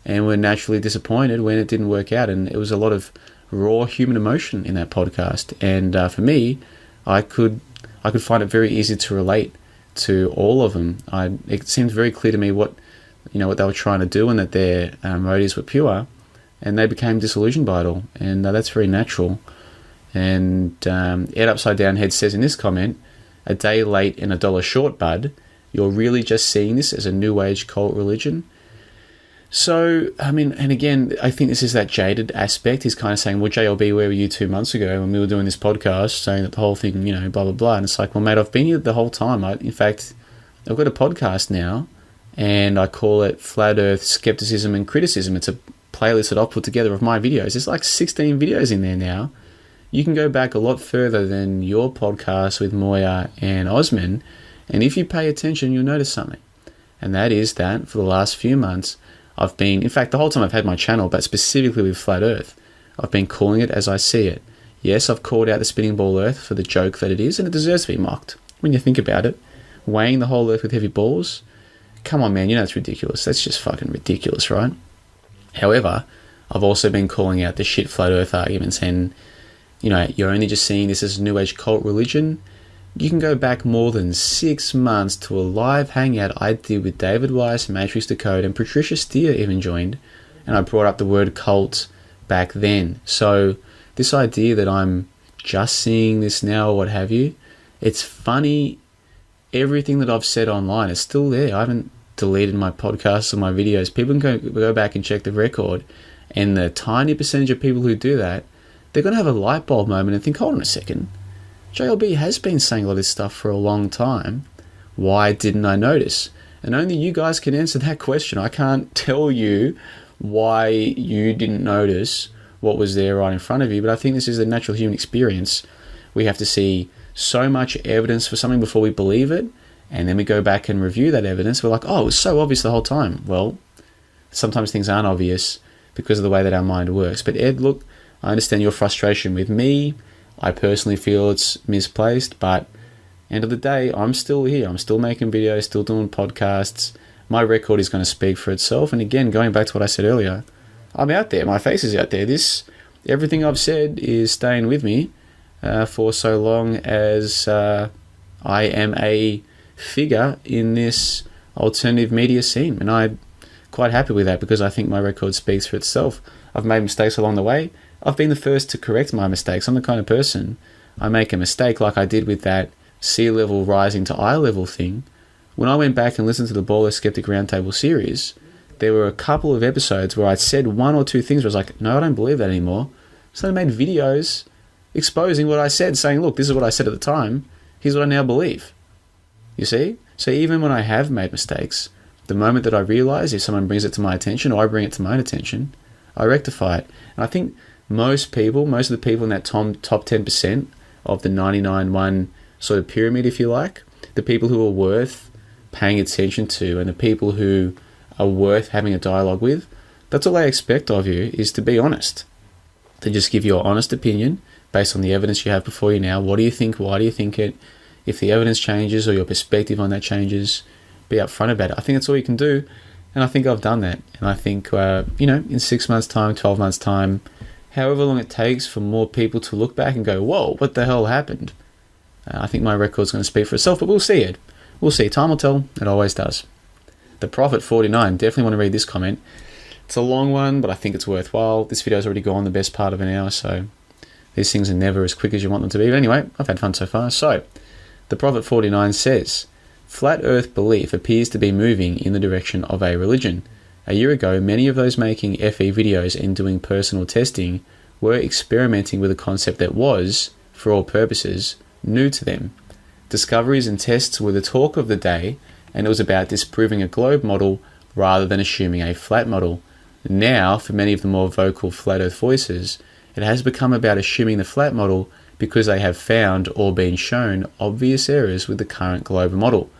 and were naturally disappointed when it didn't work out. And it was a lot of raw human emotion in that podcast. And for me, I could find it very easy to relate to all of them. It seemed very clear to me what they were trying to do, and that their motives were pure, and they became disillusioned by it all. And that's very natural. And Ed Upside Down Head says in this comment, "A day late and $1 short, bud. You're really just seeing this as a new age cult religion." So, I mean, and again, I think this is that jaded aspect. He's kind of saying, well, JLB, where were you 2 months ago when we were doing this podcast, saying that the whole thing, blah, blah, blah. And it's like, well, mate, I've been here the whole time. In fact, I've got a podcast now, and I call it Flat Earth Skepticism and Criticism. It's a playlist that I've put together of my videos. There's like 16 videos in there now. You can go back a lot further than your podcast with Moya and Osman, and if you pay attention, you'll notice something. And that is that for the last few months, I've been, in fact, the whole time I've had my channel, but specifically with Flat Earth, I've been calling it as I see it. Yes, I've called out the spinning ball Earth for the joke that it is, and it deserves to be mocked. When you think about it, weighing the whole Earth with heavy balls, come on, man, it's ridiculous. That's just fucking ridiculous, right? However, I've also been calling out the shit Flat Earth arguments, and, you're only just seeing this as a new age cult religion. You can go back more than 6 months to a live hangout I did with David Weiss, Matrix Decode, and Patricia Steer even joined, and I brought up the word cult back then. So this idea that I'm just seeing this now or what have you, it's funny. Everything that I've said online is still there. I haven't deleted my podcasts or my videos. People can go back and check the record, and the tiny percentage of people who do that, they're going to have a light bulb moment and think, hold on a second, JLB has been saying a lot of this stuff for a long time. Why didn't I notice? And only you guys can answer that question. I can't tell you why you didn't notice what was there right in front of you, but I think this is a natural human experience. We have to see so much evidence for something before we believe it, and then we go back and review that evidence. We're like, oh, it was so obvious the whole time. Well, sometimes things aren't obvious because of the way that our mind works. But Ed, look, I understand your frustration with me. I personally feel it's misplaced, but end of the day, I'm still here. I'm still making videos, still doing podcasts. My record is going to speak for itself. And again, going back to what I said earlier, I'm out there. My face is out there. Everything I've said is staying with me for so long as I am a figure in this alternative media scene. And I'm quite happy with that because I think my record speaks for itself. I've made mistakes along the way. I've been the first to correct my mistakes. I'm the kind of person, I make a mistake like I did with that sea level rising to eye level thing. When I went back and listened to the Baller Skeptic Roundtable series, there were a couple of episodes where I said one or two things where I was like, no, I don't believe that anymore. So I made videos exposing what I said, saying, look, this is what I said at the time. Here's what I now believe. You see? So even when I have made mistakes, the moment that I realize if someone brings it to my attention or I bring it to my own attention, I rectify it. And I think most of the people in that top 10% of the 99-1 sort of pyramid, if you like, the people who are worth paying attention to and the people who are worth having a dialogue with, that's all I expect of you, is to be honest. To just give your honest opinion based on the evidence you have before you now. What do you think? Why do you think it? If the evidence changes or your perspective on that changes, be upfront about it. I think that's all you can do, and I think I've done that. And I think, in 6 months' time, 12 months' time, however long it takes for more people to look back and go, whoa, what the hell happened? I think my record's going to speak for itself, but we'll see it. We'll see. Time will tell. It always does. The Prophet 49, definitely want to read this comment. It's a long one, but I think it's worthwhile. This video's already gone the best part of an hour, so these things are never as quick as you want them to be. But anyway, I've had fun so far. So, the Prophet 49 says, flat earth belief appears to be moving in the direction of a religion. A year ago, many of those making FE videos and doing personal testing were experimenting with a concept that was, for all purposes, new to them. Discoveries and tests were the talk of the day, and it was about disproving a globe model rather than assuming a flat model. Now, for many of the more vocal flat earth voices, it has become about assuming the flat model because they have found or been shown obvious errors with the current globe model.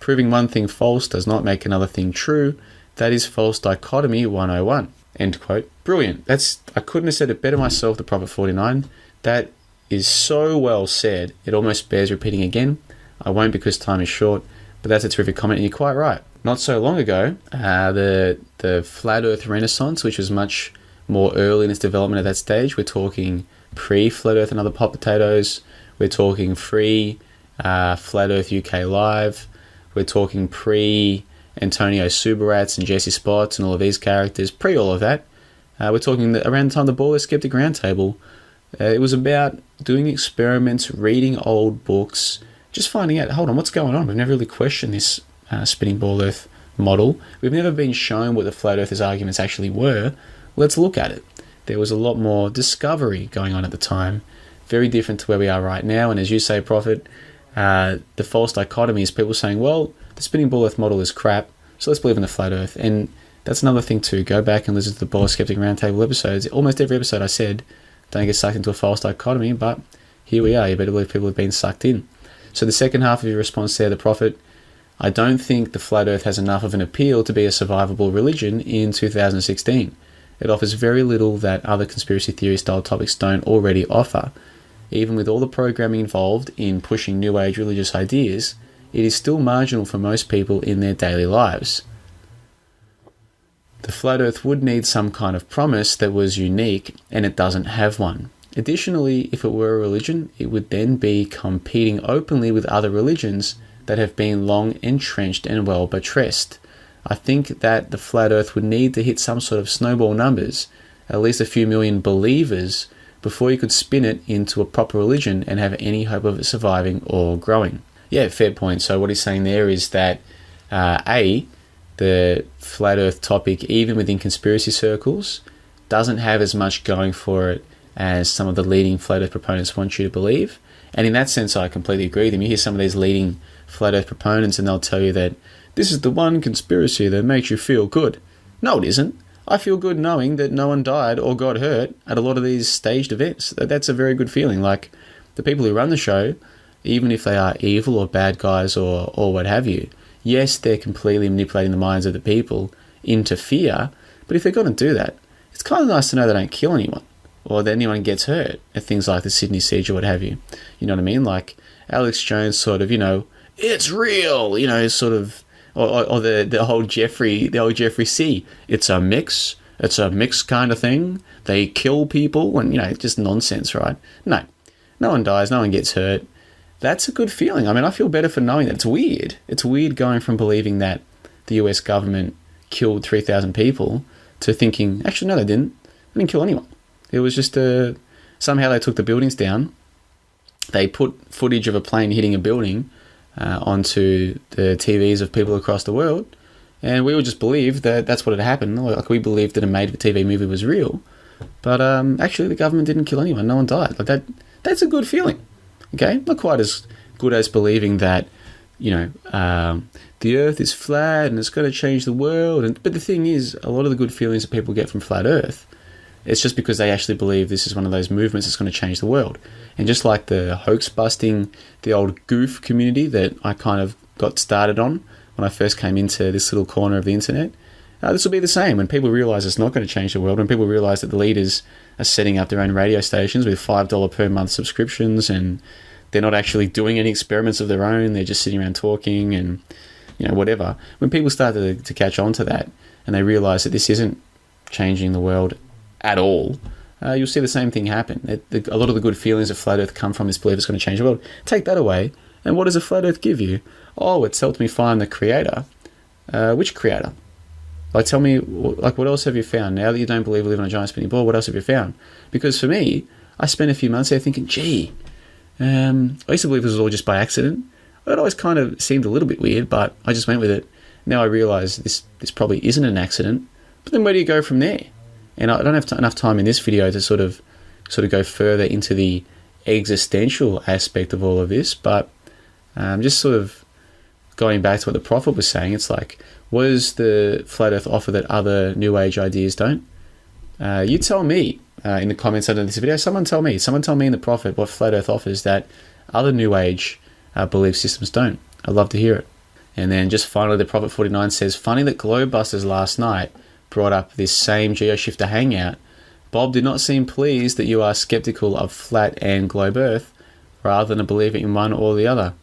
Proving one thing false does not make another thing true. That is false dichotomy 101. End quote. Brilliant. I couldn't have said it better myself, the Prophet 49. That is so well said, it almost bears repeating again. I won't because time is short, but that's a terrific comment, and you're quite right. Not so long ago, the flat earth renaissance, which was much more early in its development at that stage, we're talking pre-flat earth and other pop potatoes, we're talking free flat earth UK live, we're talking pre-Antonio Subarats and Jesse Spots and all of these characters, pre all of that. We're talking around the time the Baller Skeptic Roundtable. It was about doing experiments, reading old books, just finding out, hold on, what's going on? We've never really questioned this spinning ball earth model. We've never been shown what the flat earthers' arguments actually were. Let's look at it. There was a lot more discovery going on at the time, very different to where we are right now. And as you say, Prophet, the false dichotomy is people saying, well, the spinning ball earth model is crap, so let's believe in the flat earth. And that's another thing too. Go back and listen to the Baller Skeptic Roundtable episodes. Almost every episode I said, don't get sucked into a false dichotomy, but here we are. You better believe people have been sucked in. So the second half of your response there, the Prophet, I don't think the flat earth has enough of an appeal to be a survivable religion in 2016. It offers very little that other conspiracy theory style topics don't already offer. Even with all the programming involved in pushing new age religious ideas, it is still marginal for most people in their daily lives. The flat earth would need some kind of promise that was unique, and it doesn't have one. Additionally, if it were a religion, it would then be competing openly with other religions that have been long entrenched and well buttressed. I think that the flat earth would need to hit some sort of snowball numbers, at least a few million believers, before you could spin it into a proper religion and have any hope of it surviving or growing. Yeah, fair point. So what he's saying there is that the flat earth topic, even within conspiracy circles, doesn't have as much going for it as some of the leading flat earth proponents want you to believe. And in that sense, I completely agree with him. You hear some of these leading flat earth proponents and they'll tell you that this is the one conspiracy that makes you feel good. No, it isn't. I feel good knowing that no one died or got hurt at a lot of these staged events. That's a very good feeling. Like, the people who run the show, even if they are evil or bad guys or what have you, yes, they're completely manipulating the minds of the people into fear, but if they're going to do that, it's kind of nice to know they don't kill anyone or that anyone gets hurt at things like the Sydney siege or what have you. You know what I mean? Like, Alex Jones sort of, it's real, sort of, or the whole Jeffrey C. It's a mix kind of thing. They kill people and, just nonsense, right? No one dies, no one gets hurt. That's a good feeling. I mean, I feel better for knowing that. It's weird. It's weird going from believing that the US government killed 3,000 people to thinking, actually, no, they didn't. They didn't kill anyone. It was just somehow they took the buildings down. They put footage of a plane hitting a building onto the TVs of people across the world, and we all just believed that that's what had happened. Like, we believed that a made-for-TV movie was real, but actually the government didn't kill anyone. No one died. Like that. That's a good feeling. Okay, not quite as good as believing that, the Earth is flat and it's going to change the world. But the thing is, a lot of the good feelings that people get from flat Earth, it's just because they actually believe this is one of those movements that's going to change the world. And just like the hoax busting, the old goof community that I kind of got started on when I first came into this little corner of the internet, this will be the same. When people realise it's not going to change the world, when people realise that the leaders are setting up their own radio stations with $5 per month subscriptions and they're not actually doing any experiments of their own, they're just sitting around talking and, whatever. When people start to catch on to that and they realise that this isn't changing the world at all, you'll see the same thing happen. A lot of the good feelings of Flat Earth come from this belief it's going to change the world. Take that away, and what does a Flat Earth give you? Oh, it's helped me find the creator. Which creator? Like, tell me, what else have you found? Now that you don't believe we live on a giant spinning ball, what else have you found? Because for me, I spent a few months there thinking, I used to believe this was all just by accident. It always kind of seemed a little bit weird, but I just went with it. Now I realise this probably isn't an accident, but then where do you go from there? And I don't have enough time in this video to sort of go further into the existential aspect of all of this, but just sort of going back to what the Prophet was saying, it's like, what does the Flat Earth offer that other New Age ideas don't? You tell me in the comments under this video. Someone tell me in the Prophet what Flat Earth offers that other New Age belief systems don't. I'd love to hear it. And then just finally, the Prophet 49 says, funny that Globebusters last night brought up this same GeoShifter hangout. Bob did not seem pleased that you are skeptical of flat and globe Earth rather than a believer in one or the other.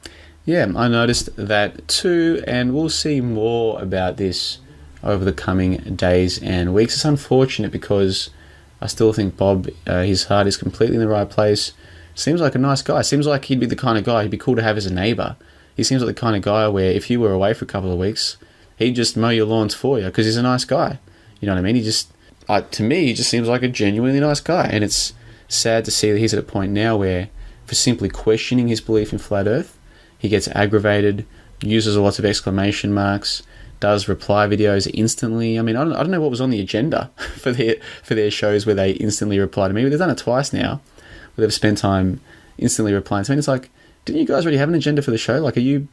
Yeah, I noticed that too, and we'll see more about this over the coming days and weeks. It's unfortunate because I still think Bob, his heart is completely in the right place. Seems like a nice guy. Seems like he'd be the kind of guy he'd be cool to have as a neighbour. He seems like the kind of guy where if you were away for a couple of weeks, he'd just mow your lawns for you because he's a nice guy. You know what I mean? To me, he just seems like a genuinely nice guy. And it's sad to see that he's at a point now where, for simply questioning his belief in Flat Earth, he gets aggravated, uses lots of exclamation marks, does reply videos instantly. I mean, I don't know what was on the agenda for their shows where they instantly reply to me. But they've done it twice now, where they've spent time instantly replying to me. And it's like, didn't you guys already have an agenda for the show? Like, are you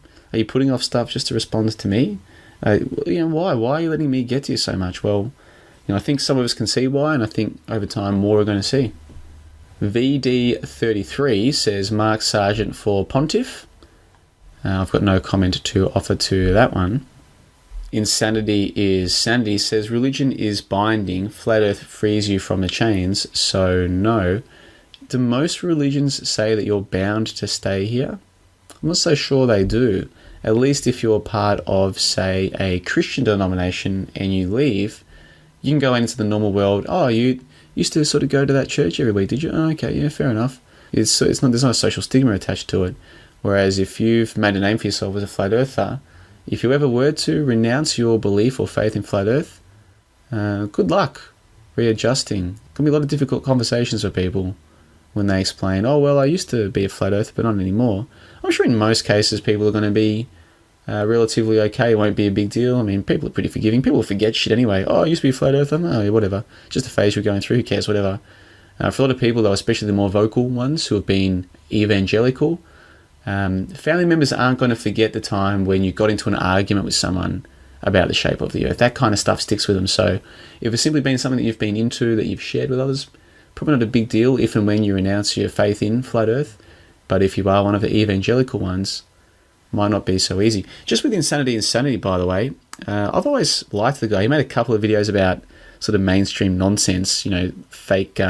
putting off stuff just to respond to me? Why? Why are you letting me get to you so much? Well, I think some of us can see why, and I think over time more are going to see. VD33 says Mark Sargent for Pontiff. I've got no comment to offer to that one. Insanity is Sandy says religion is binding. Flat Earth frees you from the chains, so no. Do most religions say that you're bound to stay here? I'm not so sure they do. At least if you're part of, say, a Christian denomination and you leave, you can go into the normal world. Oh, you used to sort of go to that church every week, did you? Oh, okay, yeah, fair enough. There's not a social stigma attached to it. Whereas if you've made a name for yourself as a Flat Earther, if you ever were to renounce your belief or faith in Flat Earth, good luck readjusting. Can be a lot of difficult conversations for people when they explain, oh, well, I used to be a flat earther, but not anymore. I'm sure in most cases people are going to be relatively okay. It won't be a big deal. I mean, people are pretty forgiving. People forget shit anyway. Oh, I used to be a flat earther. Oh, yeah, whatever. Just a phase you're going through. Who cares? Whatever. For a lot of people, though, especially the more vocal ones who have been evangelical, family members aren't going to forget the time when you got into an argument with someone about the shape of the earth. That kind of stuff sticks with them. So if it's simply been something that you've been into, that you've shared with others, probably not a big deal if and when you renounce your faith in flat earth. But if you are one of the evangelical ones, might not be so easy. Just with Insanity, by the way, I've always liked the guy. He made a couple of videos about sort of mainstream nonsense, fake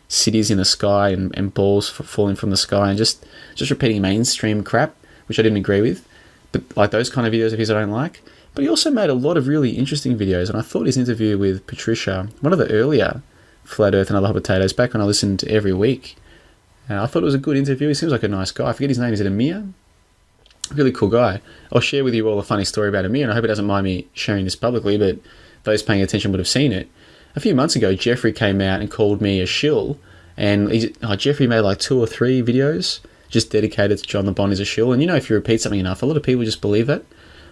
cities in the sky and balls falling from the sky, and just repeating mainstream crap, which I didn't agree with. But like those kind of videos of his I don't like. But he also made a lot of really interesting videos, and I thought his interview with Patricia, one of the earlier Flat Earth and Other Hot Potatoes, back when I listened every week, I thought it was a good interview. He seems like a nice guy. I forget his name. Is it Amir? Really cool guy. I'll share with you all a funny story about Amir, and I hope he doesn't mind me sharing this publicly, but those paying attention would have seen it. A few months ago, Jeffrey came out and called me a shill, and Jeffrey made like 2 or 3 videos just dedicated to John the Bond is a shill. And if you repeat something enough, a lot of people just believe it.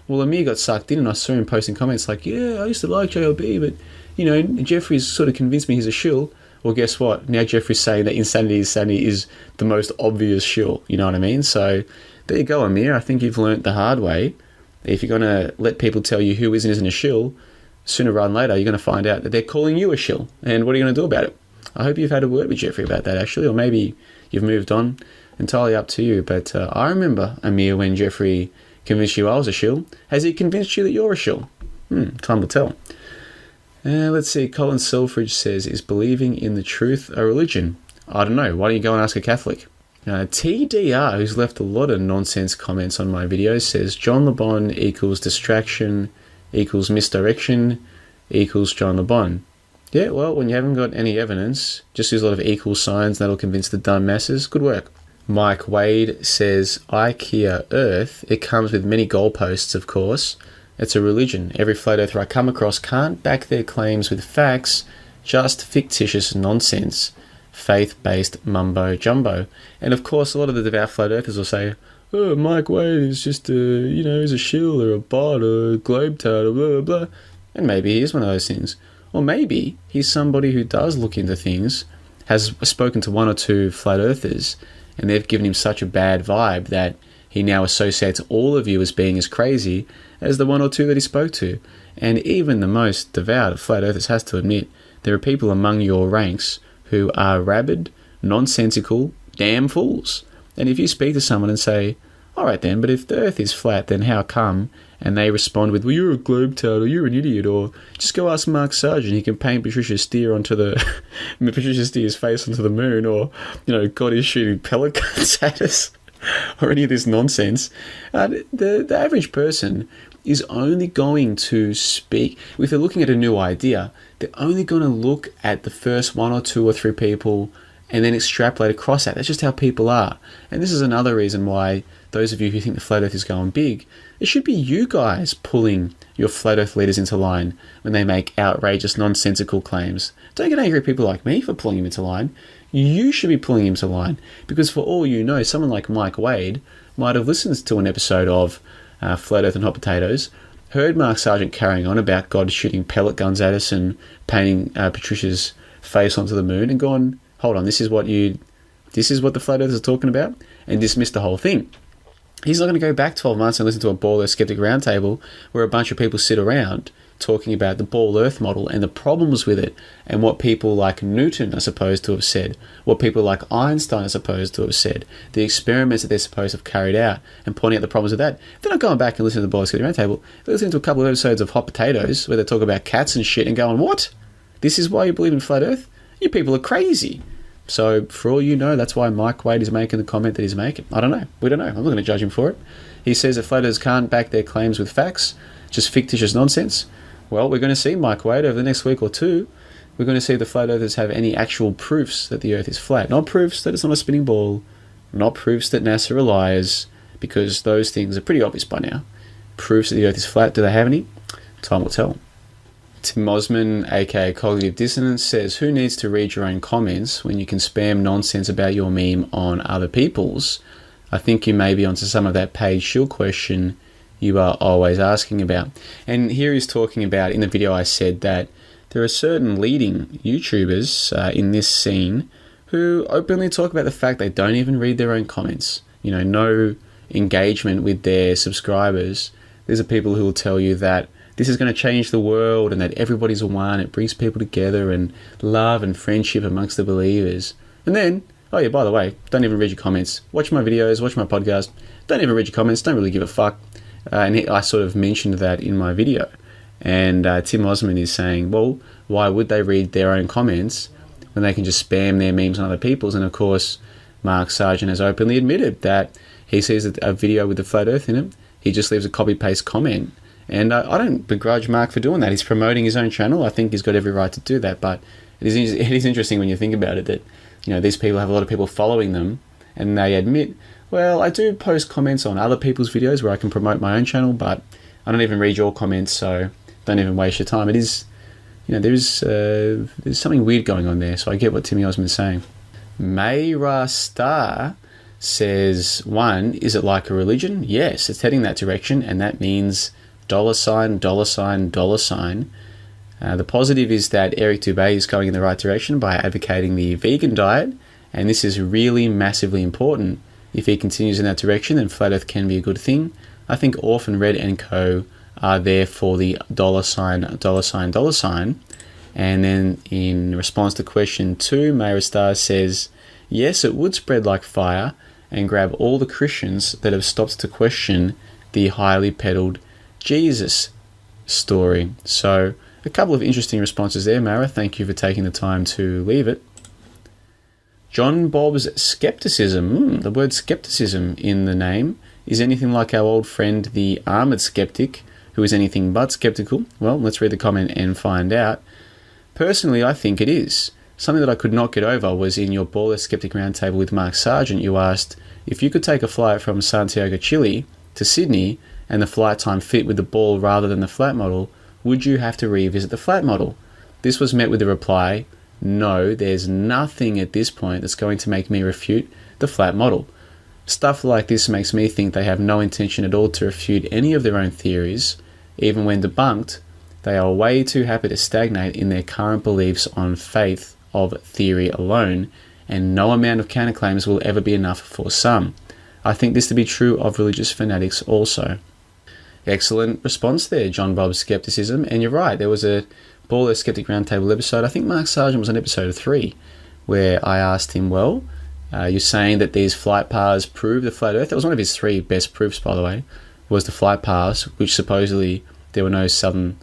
Well, Amir got sucked in, and I saw him posting comments like, yeah, I used to like JLB, but, Jeffrey's sort of convinced me he's a shill. Well, guess what? Now Jeffrey's saying that Insanity is the most obvious shill. You know what I mean? So there you go, Amir. I think you've learnt the hard way. If you're going to let people tell you who is and isn't a shill, sooner rather than later, you're going to find out that they're calling you a shill. And what are you going to do about it? I hope you've had a word with Jeffrey about that, actually, or maybe you've moved on. Entirely up to you. But I remember, Amir, when Jeffrey convinced you I was a shill. Has he convinced you that you're a shill? Time will tell. Let's see. Colin Selfridge says, is believing in the truth a religion? I don't know. Why don't you go and ask a Catholic? TDR, who's left a lot of nonsense comments on my videos, says John Le Bon equals distraction equals misdirection equals John Le Bon. Yeah, well, when you haven't got any evidence, just use a lot of equal signs. That'll convince the dumb masses. Good work. Mike Wade says, IKEA Earth, it comes with many goalposts, of course. It's a religion. Every flat earther I come across can't back their claims with facts, just fictitious nonsense. Faith-based mumbo-jumbo. And of course, a lot of the devout flat earthers will say, oh, Mike Wade is just he's a shill or a bot or a globetrotter, blah, blah, blah. And maybe he is one of those things. Or maybe he's somebody who does look into things, has spoken to 1 or 2 flat earthers, and they've given him such a bad vibe that he now associates all of you as being as crazy as the 1 or 2 that he spoke to. And even the most devout of flat earthers has to admit, there are people among your ranks who are rabid, nonsensical, damn fools. And if you speak to someone and say, alright then, but if the earth is flat, then how come? And they respond with, well, you're a globetrotter, you're an idiot, or just go ask Mark Sargent, he can paint Patricia Steer onto Patricia Steer's face onto the moon, or, God is shooting pellet guns at us, or any of this nonsense. The average person is only going to speak, if they're looking at a new idea, they're only going to look at the first 1 or 2 or 3 people and then extrapolate across that. That's just how people are. And this is another reason why those of you who think the flat earth is going big, it should be you guys pulling your flat earth leaders into line when they make outrageous, nonsensical claims. Don't get angry at people like me for pulling him into line. You should be pulling him to line, because for all you know, someone like Mike Wade might have listened to an episode of Flat Earth and Hot Potatoes, heard Mark Sargent carrying on about God shooting pellet guns at us and painting Patricia's face onto the moon, and gone, hold on, this is what the flat earthers are talking about, and dismissed the whole thing. He's not going to go back 12 months and listen to a Ball Earth Skeptic Roundtable where a bunch of people sit around talking about the Ball Earth model and the problems with it, and what people like Newton are supposed to have said, what people like Einstein are supposed to have said, the experiments that they're supposed to have carried out, and pointing out the problems with that. They're not going back and listening to the Ball Earth Skeptic Roundtable. They're listening to a couple of episodes of Hot Potatoes where they talk about cats and shit and going, what? This is why you believe in flat earth? You people are crazy. So, for all you know, that's why Mike Wade is making the comment that he's making. I don't know. We don't know. I'm not going to judge him for it. He says that flat earthers can't back their claims with facts, just fictitious nonsense. Well, we're going to see, Mike Wade, over the next week or 2, we're going to see if the flat earthers have any actual proofs that the earth is flat. Not proofs that it's not a spinning ball, not proofs that NASA are liars, because those things are pretty obvious by now. Proofs that the earth is flat, do they have any? Time will tell. Tim Osman, aka Cognitive Dissonance, says, who needs to read your own comments when you can spam nonsense about your meme on other people's? I think you may be onto some of that paid shield question you are always asking about. And here he's talking about, in the video I said that there are certain leading YouTubers in this scene who openly talk about the fact they don't even read their own comments. You know, no engagement with their subscribers. These are people who will tell you that this is going to change the world and that everybody's one. It brings people together and love and friendship amongst the believers. And then, oh yeah, by the way, don't even read your comments. Watch my videos, watch my podcast. Don't even read your comments. Don't really give a fuck. I sort of mentioned that in my video. And Tim Osman is saying, well, why would they read their own comments when they can just spam their memes on other people's? And of course, Mark Sargent has openly admitted that he sees a video with the flat earth in it. He just leaves a copy-paste comment. And I don't begrudge Mark for doing that. He's promoting his own channel. I think he's got every right to do that. But it is interesting when you think about it that, you know, these people have a lot of people following them, and they admit, well, I do post comments on other people's videos where I can promote my own channel, but I don't even read your comments, so don't even waste your time. It is, you know, there's something weird going on there. So I get what Timmy Osman's saying. Mayra Star says, 1, is it like a religion? Yes, it's heading that direction, and that means $, $. The positive is that Eric Dubé is going in the right direction by advocating the vegan diet, and this is really massively important. If he continues in that direction, then flat earth can be a good thing. I think Orphan Red and Co are there for the $. And then in response to question 2, Mayra Star says, yes, it would spread like fire and grab all the Christians that have stopped to question the highly peddled Jesus story. So a couple of interesting responses there, Mara. Thank you for taking the time to leave it. John Bob's skepticism. The word skepticism in the name is anything like our old friend the Armoured Skeptic, who is anything but skeptical. Well, let's read the comment and find out. Personally, I think it is. Something that I could not get over was in your Baller Skeptic Roundtable with Mark Sargent. You asked if you could take a flight from Santiago, Chile to Sydney and the flight time fit with the ball rather than the flat model, would you have to revisit the flat model? This was met with the reply, no, there's nothing at this point that's going to make me refute the flat model. Stuff like this makes me think they have no intention at all to refute any of their own theories. Even when debunked, they are way too happy to stagnate in their current beliefs on faith of theory alone, and no amount of counterclaims will ever be enough for some. I think this to be true of religious fanatics also. Excellent response there, John Bob's skepticism. And you're right, there was a Baller Skeptic Roundtable episode, I think Mark Sargent was on episode 3, where I asked him, well, you're saying that these flight paths prove the flat earth? That was one of his 3 best proofs, by the way, was the flight paths, which supposedly there were no southern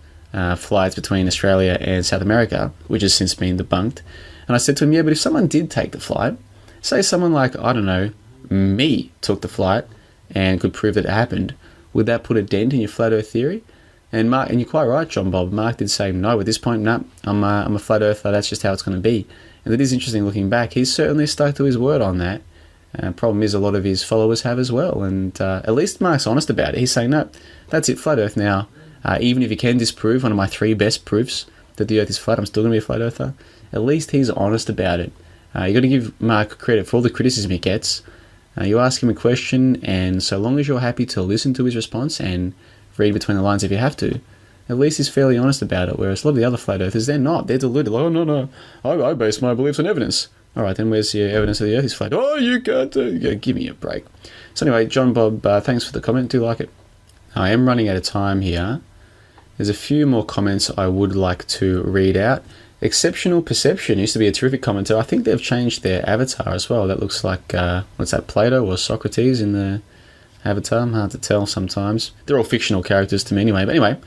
flights between Australia and South America, which has since been debunked. And I said to him, yeah, but if someone did take the flight, say someone like, I don't know, me took the flight and could prove that it happened, would that put a dent in your flat earth theory? And Mark, and you're quite right, John Bob, Mark did say, no, at this point, no, I'm a flat earther, that's just how it's going to be. And it is interesting looking back, he's certainly stuck to his word on that. Problem is a lot of his followers have as well, and at least Mark's honest about it. He's saying, no, that's it, flat earth now. Even if you can disprove one of my 3 best proofs that the earth is flat, I'm still going to be a flat earther. At least he's honest about it. You got to give Mark credit for all the criticism he gets. You ask him a question, and so long as you're happy to listen to his response and read between the lines if you have to, at least he's fairly honest about it, whereas a lot of the other flat earthers, they're not. They're deluded. Like, oh, no, I base my beliefs on evidence. All right, then where's the evidence of the earth is flat? Oh, you can't do it. Yeah, give me a break. So anyway, John Bob, thanks for the comment. Do like it. I am running out of time here. There's a few more comments I would like to read out. Exceptional Perception used to be a terrific commenter. I think they've changed their avatar as well. That looks like, what's that, Plato or Socrates in the avatar? Hard to tell sometimes. They're all fictional characters to me anyway. But anyway,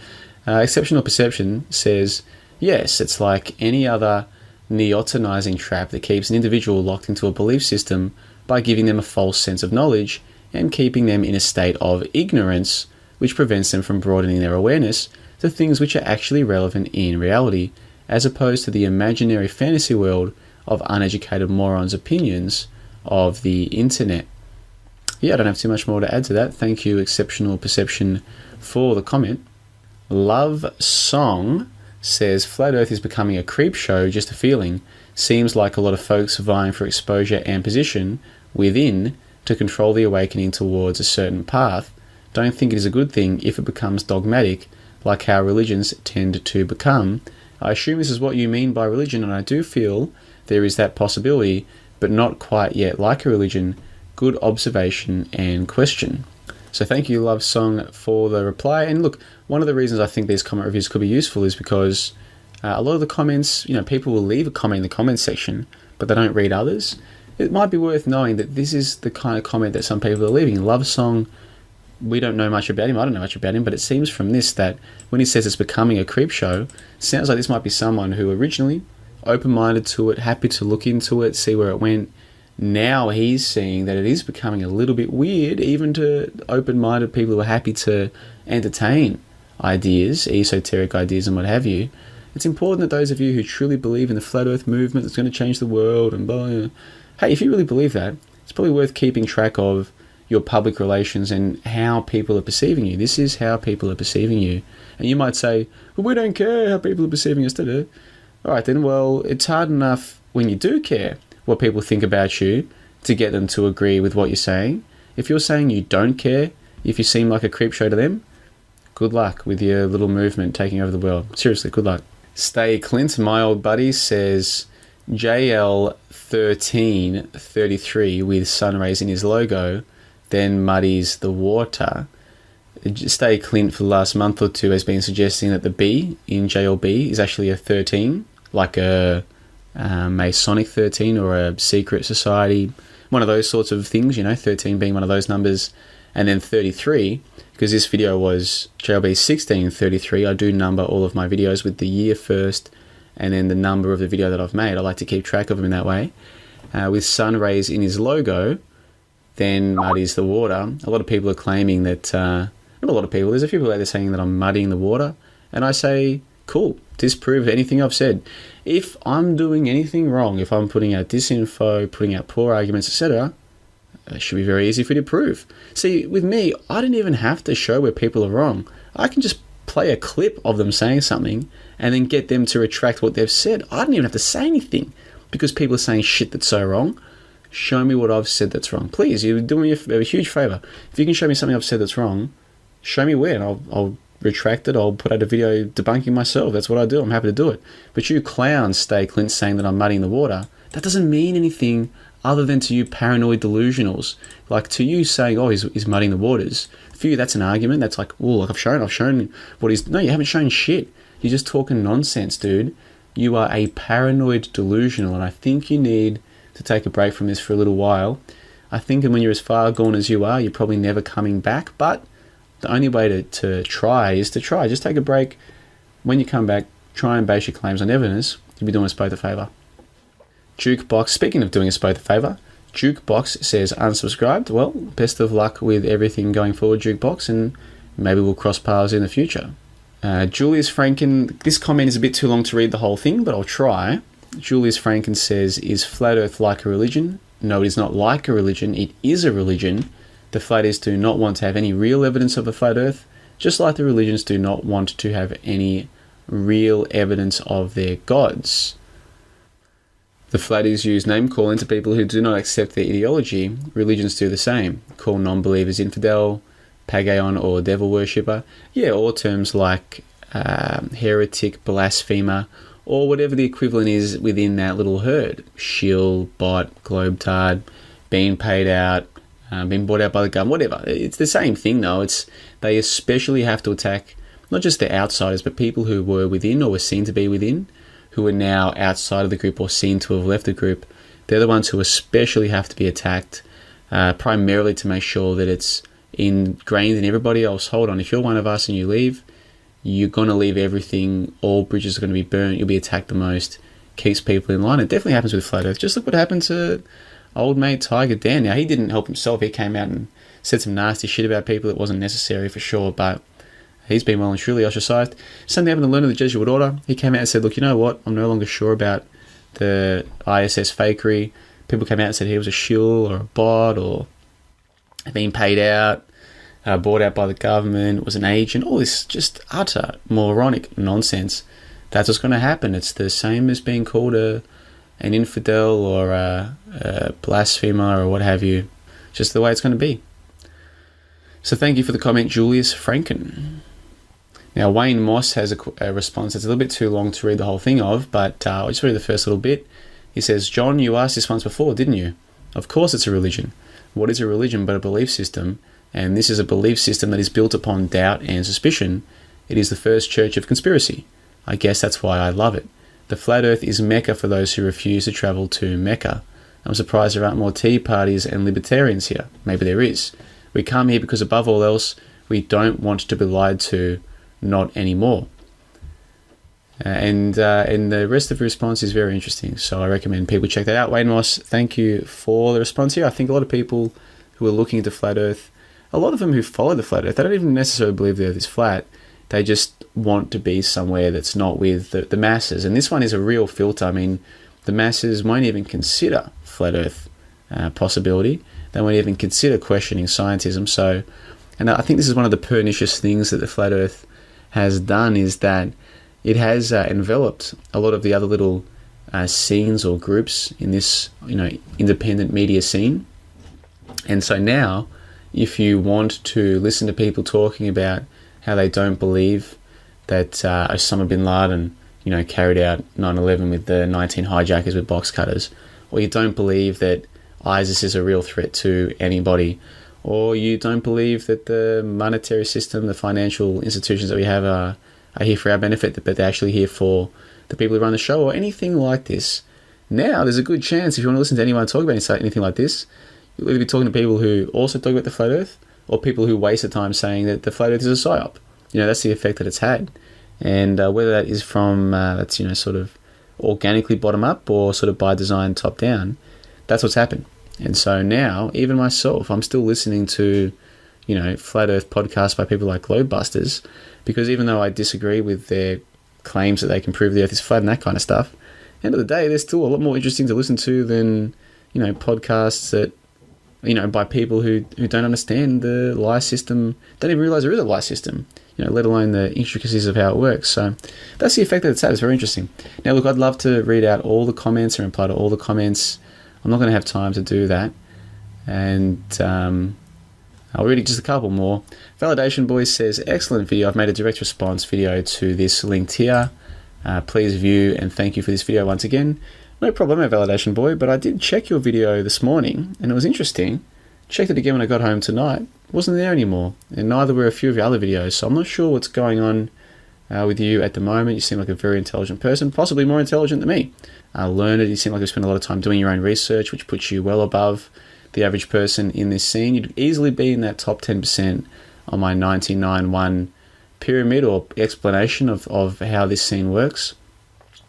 Exceptional Perception says, yes, it's like any other neotenizing trap that keeps an individual locked into a belief system by giving them a false sense of knowledge and keeping them in a state of ignorance, which prevents them from broadening their awareness to things which are actually relevant in reality, as opposed to the imaginary fantasy world of uneducated morons' opinions of the internet. Yeah, I don't have too much more to add to that. Thank you, Exceptional Perception, for the comment. Love Song says, Flat Earth is becoming a creep show, just a feeling. Seems like a lot of folks vying for exposure and position within to control the awakening towards a certain path. Don't think it is a good thing if it becomes dogmatic, like how religions tend to become. I assume this is what you mean by religion, and I do feel there is that possibility, but not quite yet like a religion. Good observation and question. So thank you, Love Song, for the reply. And look, one of the reasons I think these comment reviews could be useful is because a lot of the comments, people will leave a comment in the comment section, but they don't read others. It might be worth knowing that this is the kind of comment that some people are leaving. Love Song, we don't know much about him. I don't know much about him, but it seems from this that when he says it's becoming a creep show, sounds like this might be someone who originally open-minded to it, happy to look into it, see where it went. Now he's seeing that it is becoming a little bit weird, even to open-minded people who are happy to entertain ideas, esoteric ideas and what have you. It's important that those of you who truly believe in the Flat Earth movement that's going to change the world and blah, hey, if you really believe that, it's probably worth keeping track of your public relations and how people are perceiving you. This is how people are perceiving you. And you might say, well, we don't care how people are perceiving us today. All right then, well, it's hard enough when you do care what people think about you to get them to agree with what you're saying. If you're saying you don't care, if you seem like a creep show to them, good luck with your little movement taking over the world. Seriously, good luck. Stay Clint, my old buddy, says JL1333 with sun rays in his logo, then muddies the water. Stay Clint for the last month or two has been suggesting that the B in JLB is actually a 13, like a Masonic 13 or a secret society, one of those sorts of things, 13 being one of those numbers, and then 33, because this video was JLBE1634. I do number all of my videos with the year first and then the number of the video that I've made. I like to keep track of them in that way. With sun rays in his logo, then muddies the water. A lot of people are claiming that, not a lot of people, there's a few people out there saying that I'm muddying the water, and I say, cool, disprove anything I've said. If I'm doing anything wrong, if I'm putting out disinfo, putting out poor arguments, etc., it should be very easy for you to prove. See, with me, I don't even have to show where people are wrong. I can just play a clip of them saying something and then get them to retract what they've said. I don't even have to say anything because people are saying shit that's so wrong. Show me what I've said that's wrong. Please, you're doing me a huge favour. If you can show me something I've said that's wrong, show me where, and I'll retract it. I'll put out a video debunking myself. That's what I do. I'm happy to do it. But you clowns, Stay Clint, saying that I'm muddying the water, that doesn't mean anything other than to you paranoid delusionals. Like to you saying, oh, he's muddying the waters. For you, that's an argument. That's like, oh, look, I've shown what he's... No, you haven't shown shit. You're just talking nonsense, dude. You are a paranoid delusional, and I think you need to take a break from this for a little while. I think when you're as far gone as you are, you're probably never coming back, but the only way to try is to try. Just take a break. When you come back, try and base your claims on evidence. You'll be doing us both a favour. Jukebox, speaking of doing us both a favour, Jukebox says unsubscribed. Well, best of luck with everything going forward, Jukebox, and maybe we'll cross paths in the future. Julius Franken, this comment is a bit too long to read the whole thing, but I'll try. Julius Franken says, is Flat Earth like a religion? No, it is not like a religion. It is a religion. The Flat Earthers do not want to have any real evidence of a Flat Earth, just like the religions do not want to have any real evidence of their gods. The Flat Earthers use name-calling to people who do not accept their ideology. Religions do the same. Call non-believers infidel, pagayon or devil worshipper. Yeah, or terms like heretic, blasphemer, or whatever the equivalent is within that little herd. Shill, bot, globetard, being paid out, being bought out by the government, whatever. It's the same thing though. They especially have to attack not just the outsiders, but people who were within or were seen to be within, who are now outside of the group or seen to have left the group. They're the ones who especially have to be attacked, primarily to make sure that it's ingrained in everybody else. Hold on, if you're one of us and you leave, you're going to leave everything, all bridges are going to be burnt, you'll be attacked the most, keeps people in line. It definitely happens with Flat Earth. Just look what happened to old mate Tiger Dan. Now, he didn't help himself. He came out and said some nasty shit about people that wasn't necessary for sure, but he's been well and truly ostracised. Something happened to learn of the Jesuit order. He came out and said, look, you know what? I'm no longer sure about the ISS fakery. People came out and said he was a shill or a bot or being paid out, bought out by the government, was an agent, all this just utter moronic nonsense. that's what's going to happen. It's the same as being called an infidel or a blasphemer or what have you. Just the way it's going to be. So thank you for the comment, Julius Franken. Now, Wayne Moss has a response that's a little bit too long to read the whole thing of, but I'll just read the first little bit. He says, John, you asked this once before, didn't you? Of course it's a religion. What is a religion but a belief system? And this is a belief system that is built upon doubt and suspicion. It is the first church of conspiracy. I guess that's why I love it. The flat earth is Mecca for those who refuse to travel to Mecca. I'm surprised there aren't more tea parties and libertarians here. Maybe there is. We come here because above all else, we don't want to be lied to, not anymore. And the rest of the response is very interesting, so I recommend people check that out. Wayne Moss, thank you for the response here. I think a lot of people who are looking into flat earth, a lot of them who follow the flat earth, they don't even necessarily believe the earth is flat. They just want to be somewhere that's not with the masses. And this one is a real filter. I mean, the masses won't even consider flat earth possibility. They won't even consider questioning scientism. So, and I think this is one of the pernicious things that the flat earth has done, is that it has enveloped a lot of the other little scenes or groups in this, independent media scene. And so now, if you want to listen to people talking about how they don't believe that Osama bin Laden, carried out 9/11 with the 19 hijackers with box cutters, or you don't believe that ISIS is a real threat to anybody, or you don't believe that the monetary system, the financial institutions that we have are here for our benefit, but they're actually here for the people who run the show, or anything like this. Now, there's a good chance, if you want to listen to anyone talk about anything like this, you'll either be talking to people who also talk about the flat earth, or people who waste the time saying that the flat earth is a psyop. That's the effect that it's had. And whether that is from, that's, sort of organically bottom up, or sort of by design top down, that's what's happened. And so now, even myself, I'm still listening to, flat earth podcasts by people like Globebusters, because even though I disagree with their claims that they can prove the earth is flat and that kind of stuff, at the end of the day, they're still a lot more interesting to listen to than, podcasts that, by people who don't understand the lie system, don't even realize there is a lie system, let alone the intricacies of how it works. So that's the effect that it's had. It's very interesting. Now, look, I'd love to read out all the comments and reply to all the comments. I'm not going to have time to do that. And I'll read just a couple more. Validation Boy says, excellent video. I've made a direct response video to this linked here. Please view, and thank you for this video once again. No problem, Validation Boy, but I did check your video this morning, and it was interesting. Checked it again when I got home tonight. It wasn't there anymore, and neither were a few of your other videos, so I'm not sure what's going on with you at the moment. You seem like a very intelligent person, possibly more intelligent than me. Learned, you seem like you spend a lot of time doing your own research, which puts you well above the average person in this scene. You'd easily be in that top 10% on my 99-1 pyramid or explanation of how this scene works.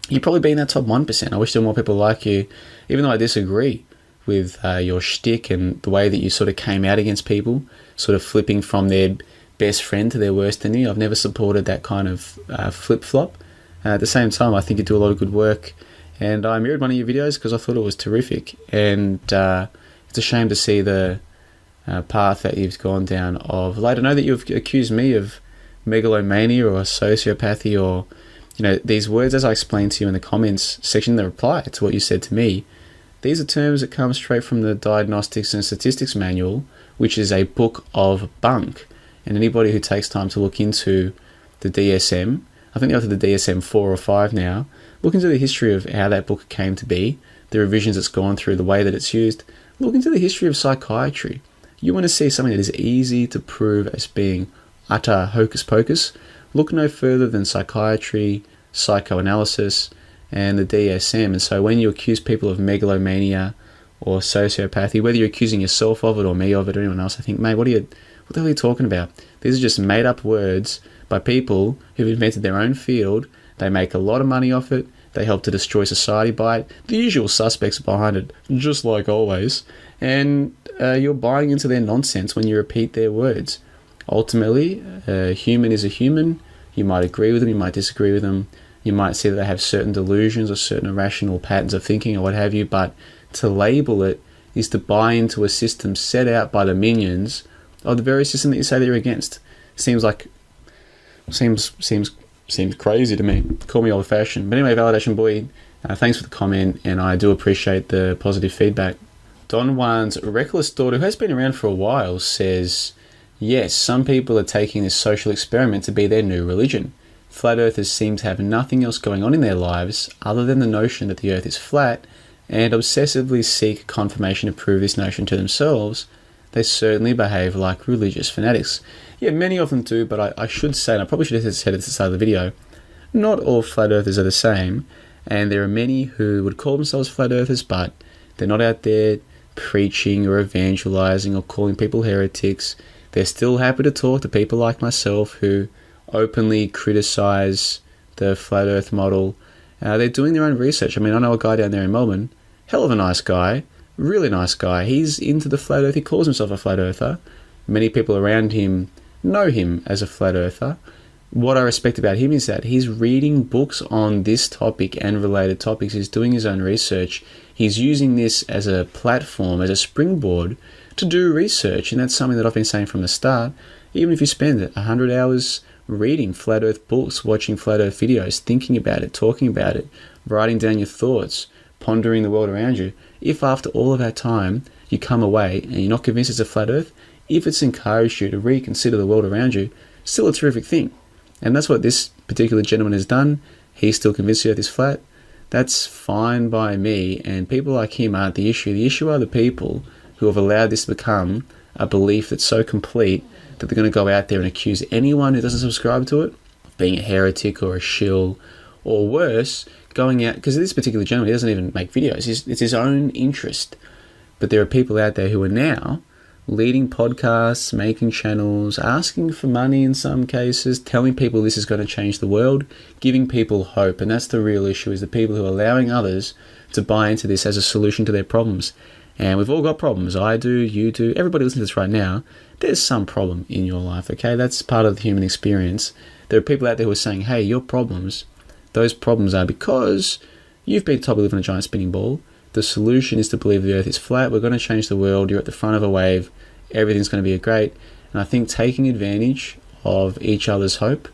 You'd probably be in that top 1%. I wish there were more people like you, even though I disagree with your shtick and the way that you sort of came out against people, sort of flipping from their best friend to their worst enemy. I've never supported that kind of flip-flop. At the same time, I think you do a lot of good work, and I mirrored one of your videos because I thought it was terrific, and it's a shame to see the path that you've gone down of late. I know that you've accused me of megalomania or sociopathy, or these words, as I explained to you in the comments section, the reply to what you said to me. These are terms that come straight from the Diagnostics and Statistics Manual, which is a book of bunk. And anybody who takes time to look into the DSM, I think they're up to the DSM 4 or 5 now, look into the history of how that book came to be, the revisions it's gone through, the way that it's used. Look into the history of psychiatry. You want to see something that is easy to prove as being utter hocus pocus? Look no further than psychiatry, psychoanalysis, and the DSM. And so when you accuse people of megalomania or sociopathy, whether you're accusing yourself of it or me of it or anyone else, I think, mate, what the hell are you talking about? These are just made up words by people who've invented their own field. They make a lot of money off it. They help to destroy society by it. The usual suspects behind it, just like always. And you're buying into their nonsense when you repeat their words. Ultimately, a human is a human. You might agree with them, you might disagree with them. You might see that they have certain delusions or certain irrational patterns of thinking or what have you, but to label it is to buy into a system set out by the minions of the very system that you say that you're against. Seems seems crazy to me. Call me old-fashioned. But anyway, Validation Boy, thanks for the comment, and I do appreciate the positive feedback. Don Juan's reckless daughter, who has been around for a while, says, yes, some people are taking this social experiment to be their new religion. Flat earthers seem to have nothing else going on in their lives other than the notion that the earth is flat, and obsessively seek confirmation to prove this notion to themselves. They certainly behave like religious fanatics. Yeah, many of them do, but I should say, and I probably should have said it at the start of the video, not all flat earthers are the same, and there are many who would call themselves flat earthers, but they're not out there preaching or evangelizing or calling people heretics. They're still happy to talk to people like myself who openly criticize the flat earth model. They're doing their own research. I mean, I know a guy down there in Melbourne, hell of a nice guy, really nice guy. He's into the flat earth. He calls himself a flat earther. Many people around him know him as a flat earther. What I respect about him is that he's reading books on this topic and related topics. He's doing his own research. He's using this as a platform, as a springboard to do research. And that's something that I've been saying from the start. Even if you spend 100 hours reading flat earth books, watching flat earth videos, thinking about it, talking about it, writing down your thoughts, pondering the world around you, if after all of that time you come away and you're not convinced it's a flat earth, if it's encouraged you to reconsider the world around you, still a terrific thing. And that's what this particular gentleman has done. He's still convinced the earth is flat. That's fine by me, and people like him aren't the issue. The issue are the people who have allowed this to become a belief that's so complete that they're going to go out there and accuse anyone who doesn't subscribe to it of being a heretic or a shill, or worse, going out, because this particular gentleman, he doesn't even make videos. It's his own interest. But there are people out there who are now leading podcasts, making channels, asking for money in some cases, telling people this is going to change the world, giving people hope. And that's the real issue, is the people who are allowing others to buy into this as a solution to their problems. And we've all got problems. I do, you do, everybody listening to this right now, there's some problem in your life, okay? That's part of the human experience. There are people out there who are saying, hey, your problems, those problems are because you've been told we live on a giant spinning ball. The solution is to believe the earth is flat. We're going to change the world. You're at the front of a wave. Everything's going to be great. And I think taking advantage of each other's hope,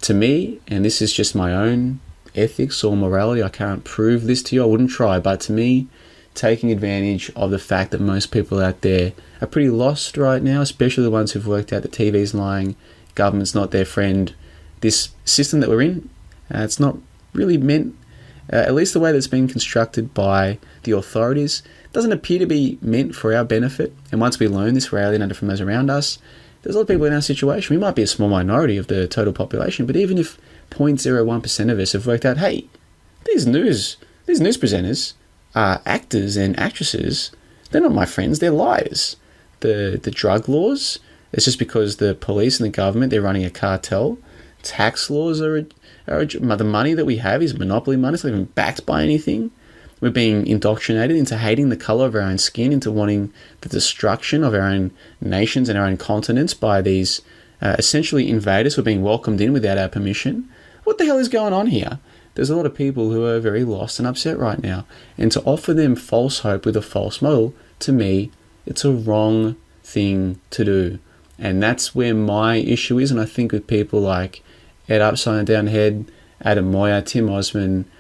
to me, and this is just my own ethics or morality, I can't prove this to you, I wouldn't try, but to me, taking advantage of the fact that most people out there are pretty lost right now, especially the ones who've worked out that TV's lying, government's not their friend. This system that we're in, it's not really meant, at least the way that's been constructed by the authorities, doesn't appear to be meant for our benefit. And once we learn this, we're alienated from those around us. There's a lot of people in our situation. We might be a small minority of the total population, but even if 0.01% of us have worked out, hey, these news presenters are actors and actresses, they're not my friends, they're liars. The drug laws, it's just because the police and the government, they're running a cartel. Tax laws are the money that we have is monopoly money. It's not even backed by anything. We're being indoctrinated into hating the color of our own skin, into wanting the destruction of our own nations and our own continents by these essentially invaders who are being welcomed in without our permission. What the hell is going on here? There's a lot of people who are very lost and upset right now. And to offer them false hope with a false model, to me, it's a wrong thing to do. And that's where my issue is. And I think with people like Ed Upside Down Head, Adam Moyer, Tim Osman,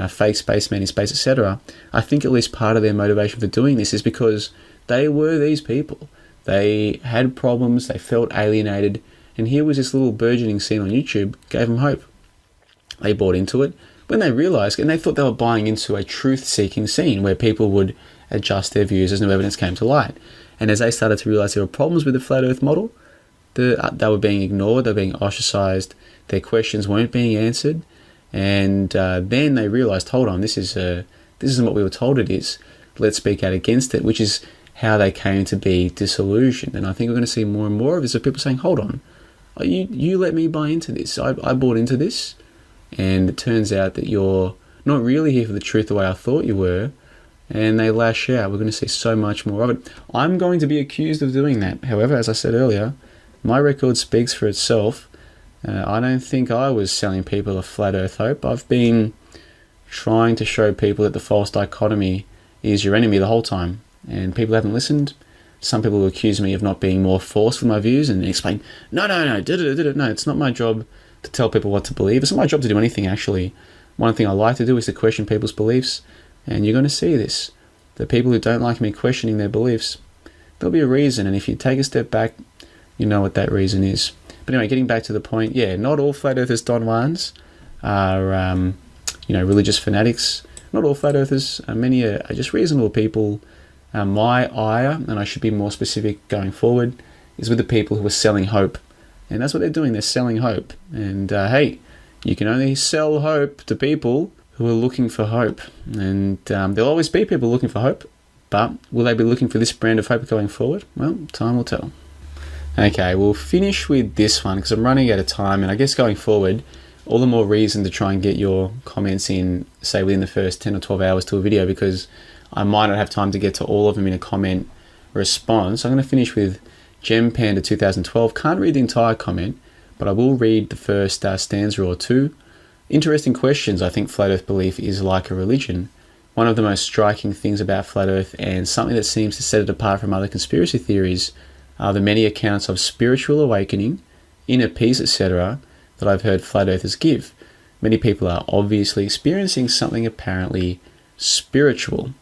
Fake Spaceman in Space, etc., I think at least part of their motivation for doing this is because they were these people. They had problems, they felt alienated, and here was this little burgeoning scene on YouTube, gave them hope. They bought into it when they realised, and they thought they were buying into a truth-seeking scene where people would adjust their views as new evidence came to light. And as they started to realise there were problems with the Flat Earth model, they were being ignored, they were being ostracised, their questions weren't being answered, and then they realised, hold on, this isn't what we were told it is. Let's speak out against it, which is how they came to be disillusioned. And I think we're going to see more and more of this, of people saying, hold on, you let me buy into this. I bought into this, and it turns out that you're not really here for the truth the way I thought you were, and they lash out. We're going to see so much more of it. I'm going to be accused of doing that. However, as I said earlier, my record speaks for itself. I don't think I was selling people a flat earth hope. I've been trying to show people that the false dichotomy is your enemy the whole time, and people haven't listened. Some people will accuse me of not being more forced with my views and explain, no, it's not my job to tell people what to believe. It's not my job to do anything, actually. One thing I like to do is to question people's beliefs, and you're going to see this. The people who don't like me questioning their beliefs, there'll be a reason, and if you take a step back, you know what that reason is. But anyway, getting back to the point, yeah, not all flat earthers Don Juans are, religious fanatics. Not all flat earthers. Many are just reasonable people. My ire, and I should be more specific going forward, is with the people who are selling hope. And that's what they're doing. They're selling hope. And hey, you can only sell hope to people who are looking for hope. And there'll always be people looking for hope. But will they be looking for this brand of hope going forward? Well, time will tell. Okay, we'll finish with this one because I'm running out of time. And I guess going forward, all the more reason to try and get your comments in, say, within the first 10 or 12 hours to a video, because I might not have time to get to all of them in a comment response. I'm going to finish with Gem Panda 2012. Can't read the entire comment, but I will read the first stanza or two. Interesting questions. I think flat earth belief is like a religion. One of the most striking things about flat earth, and something that seems to set it apart from other conspiracy theories, are the many accounts of spiritual awakening, inner peace, etc., that I've heard flat earthers give. Many people are obviously experiencing something apparently spiritual.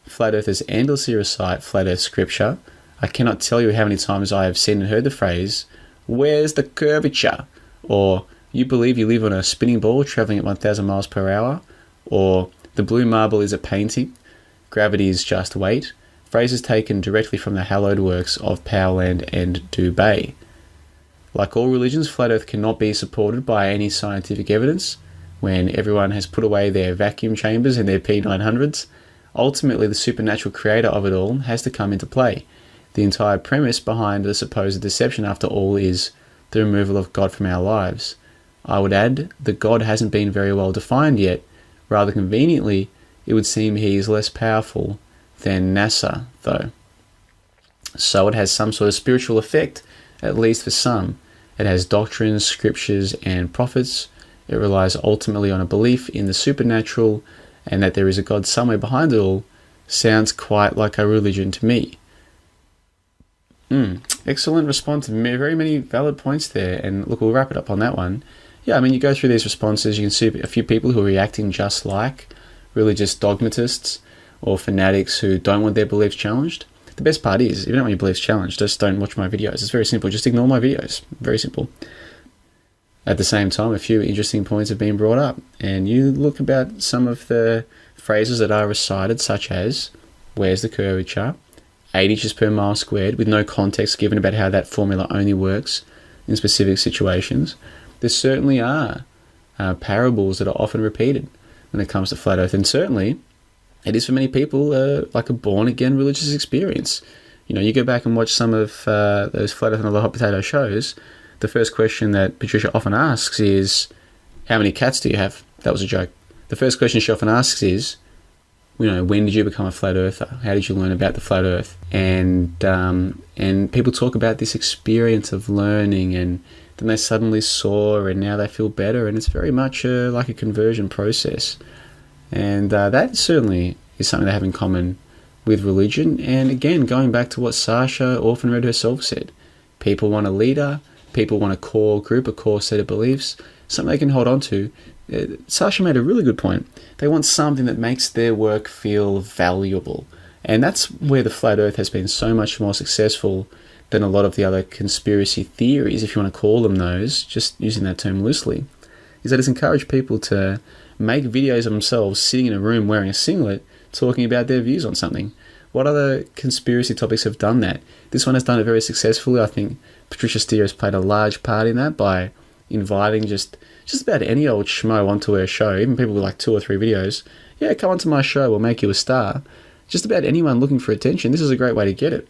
Flat earthers endlessly recite flat earth scripture. I cannot tell you how many times I have seen and heard the phrase, "Where's the curvature?" Or, "You believe you live on a spinning ball traveling at 1,000 miles per hour?" Or, "The blue marble is a painting. Gravity is just weight." Phrases taken directly from the hallowed works of Powerland and Dubay. Like all religions, flat earth cannot be supported by any scientific evidence. When everyone has put away their vacuum chambers and their P900s, ultimately the supernatural creator of it all has to come into play. The entire premise behind the supposed deception, after all, is the removal of God from our lives. I would add that God hasn't been very well defined yet. Rather conveniently, it would seem he is less powerful than NASA, though. So it has some sort of spiritual effect, at least for some. It has doctrines, scriptures, and prophets. It relies ultimately on a belief in the supernatural and that there is a God somewhere behind it all. Sounds quite like a religion to me. Excellent response. Very many valid points there. And look, we'll wrap it up on that one. Yeah, I mean, you go through these responses, you can see a few people who are reacting just like religious dogmatists or fanatics who don't want their beliefs challenged. The best part is, if you don't want your beliefs challenged, just don't watch my videos. It's very simple. Just ignore my videos. Very simple. At the same time, a few interesting points have been brought up, and you look about some of the phrases that are recited, such as, "Where's the curvature?" 8 inches per mile squared, with no context given about how that formula only works in specific situations. There certainly are parables that are often repeated when it comes to flat earth, and certainly it is for many people like a born-again religious experience. You know, you go back and watch some of those flat earth and other hot potato shows, the first question that Patricia often asks is, "How many cats do you have?" That was a joke. The first question she often asks is, when did you become a flat earther? How did you learn about the flat earth? And people talk about this experience of learning, and then they suddenly saw, and now they feel better, and it's very much like a conversion process. And that certainly is something they have in common with religion. And again, going back to what Sasha Orphan Red herself said, people want a leader, people want a core group, a core set of beliefs, something they can hold on to. Sasha made a really good point. They want something that makes their work feel valuable. And that's where the flat earth has been so much more successful than a lot of the other conspiracy theories, if you want to call them those, just using that term loosely, is that it's encouraged people to make videos of themselves sitting in a room wearing a singlet talking about their views on something. What other conspiracy topics have done that? This one has done it very successfully. I think Patricia Steere has played a large part in that by inviting just about any old schmo onto her show, even people with like 2 or 3 videos. Yeah, come onto my show, we'll make you a star. Just about anyone looking for attention. This is a great way to get it.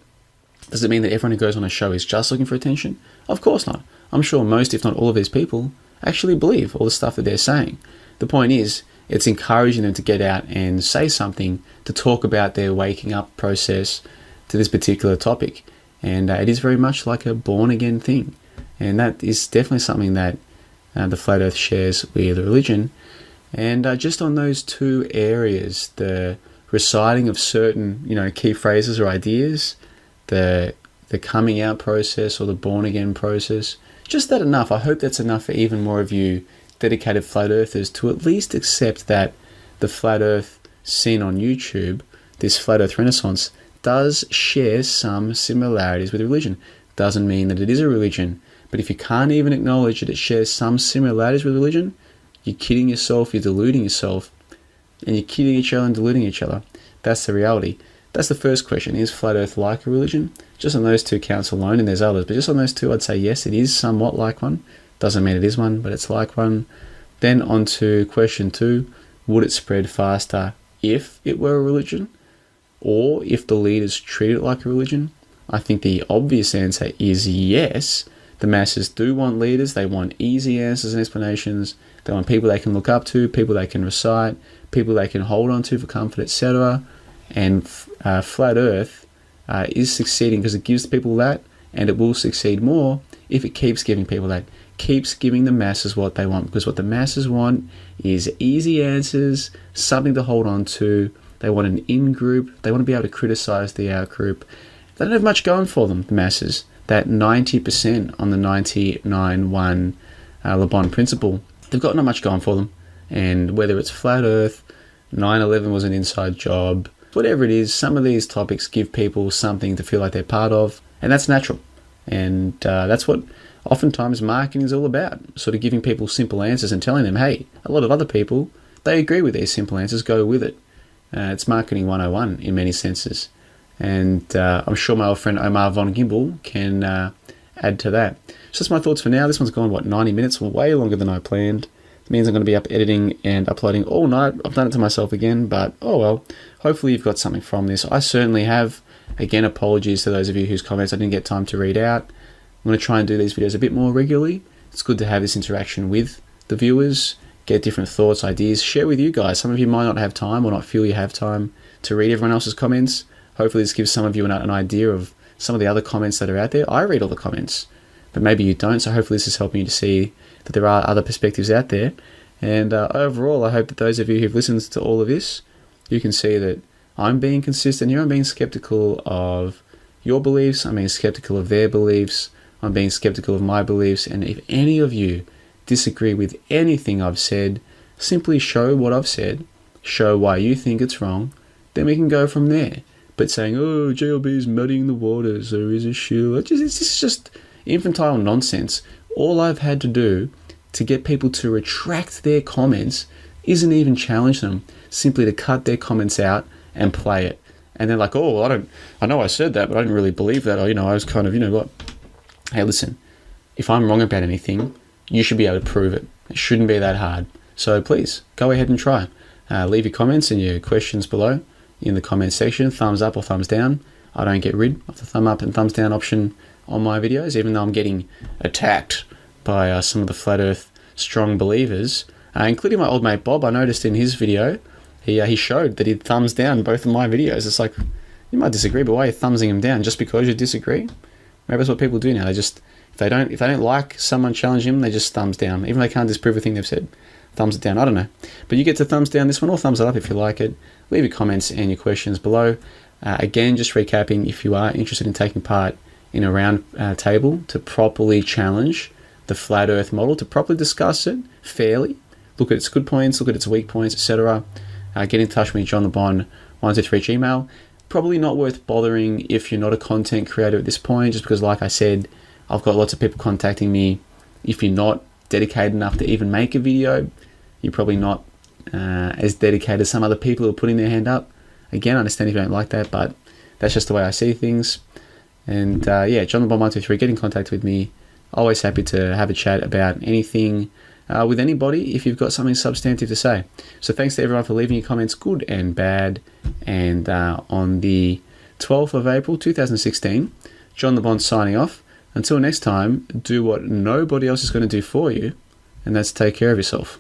Does it mean that everyone who goes on a show is just looking for attention? Of course not. I'm sure most, if not all of these people, actually believe all the stuff that they're saying. The point is, it's encouraging them to get out and say something, to talk about their waking up process to this particular topic. And it is very much like a born-again thing. And that is definitely something that the Flat Earth shares with religion. And just on those 2 areas, the reciting of certain, key phrases or ideas, the coming out process or the born-again process, just that enough. I hope that's enough for even more of you dedicated flat earthers to at least accept that the flat earth scene on YouTube, this flat earth renaissance, does share some similarities with religion. Doesn't mean that it is a religion, but if you can't even acknowledge that it shares some similarities with religion, you're kidding yourself, you're deluding yourself, and you're kidding each other and deluding each other. That's the reality. That's the first question. Is flat earth like a religion? Just on those two counts alone, and there's others, but just on those two, I'd say yes, it is somewhat like one. Doesn't mean it is one, but it's like one. Then on to question 2, would it spread faster if it were a religion? Or if the leaders treat it like a religion? I think the obvious answer is yes. The masses do want leaders. They want easy answers and explanations. They want people they can look up to, people they can recite, people they can hold on to for comfort, etc. And flat earth is succeeding because it gives people that, and it will succeed more if it keeps giving people that. Keeps giving the masses what they want, because what the masses want is easy answers, something to hold on to. They want an in-group. They want to be able to criticize the out-group. They don't have much going for them, the masses. That 90% on the 99-1 Le Bon principle, they've got not much going for them. And whether it's flat earth, 9/11 was an inside job, whatever it is, some of these topics give people something to feel like they're part of, and that's natural. And that's what oftentimes marketing is all about, sort of giving people simple answers and telling them, hey, a lot of other people, they agree with these simple answers, go with it. It's marketing 101 in many senses. And I'm sure my old friend Omar von Gimbel can add to that. So that's my thoughts for now. This one's gone, 90 minutes, way longer than I planned. It means I'm going to be up editing and uploading all night. I've done it to myself again, but oh well. Hopefully you've got something from this. I certainly have. Again, apologies to those of you whose comments I didn't get time to read out. I'm going to try and do these videos a bit more regularly. It's good to have this interaction with the viewers, get different thoughts, ideas, share with you guys. Some of you might not have time or not feel you have time to read everyone else's comments. Hopefully this gives some of you an idea of some of the other comments that are out there. I read all the comments, but maybe you don't, so hopefully this is helping you to see that there are other perspectives out there. And overall, I hope that those of you who've listened to all of this, you can see that I'm being consistent here. I'm being skeptical of your beliefs. I'm being skeptical of their beliefs. I'm being skeptical of my beliefs. And if any of you disagree with anything I've said, simply show what I've said, show why you think it's wrong, then we can go from there. But saying, oh, JLB is muddying the waters, or is a shoe, it's just infantile nonsense. All I've had to do to get people to retract their comments isn't even challenge them, simply to cut their comments out and play it. And they're like, oh, I know I said that, but I didn't really believe that. Or, I was kind of, what? Hey, listen, if I'm wrong about anything, you should be able to prove it. It shouldn't be that hard. So please, go ahead and try. Leave your comments and your questions below in the comment section, thumbs up or thumbs down. I don't get rid of the thumb up and thumbs down option on my videos, even though I'm getting attacked by some of the flat earth strong believers, including my old mate Bob. I noticed in his video, he showed that he'd thumbs down both of my videos. It's like, you might disagree, but why are you thumbsing him down? Just because you disagree? Maybe that's what people do now. They just, if they don't like someone challenging them, they just thumbs down. Even though they can't disprove a thing they've said. Thumbs it down, I don't know. But you get to thumbs down this one, or thumbs it up if you like it. Leave your comments and your questions below. Again, just recapping, if you are interested in taking part in a round table to properly challenge the flat earth model, to properly discuss it fairly, look at its good points, look at its weak points, etc. Get in touch with me, JohnLeBon123 Gmail. Probably not worth bothering if you're not a content creator at this point, just because, like I said, I've got lots of people contacting me. If you're not dedicated enough to even make a video, you're probably not as dedicated as some other people who are putting their hand up. Again, I understand if you don't like that, but that's just the way I see things. And yeah, JohnLeBon123, get in contact with me. Always happy to have a chat about anything with anybody if you've got something substantive to say. So thanks to everyone for leaving your comments, good and bad. And on the 12th of April 2016, John LeBon signing off. Until next time, do what nobody else is going to do for you, and that's take care of yourself.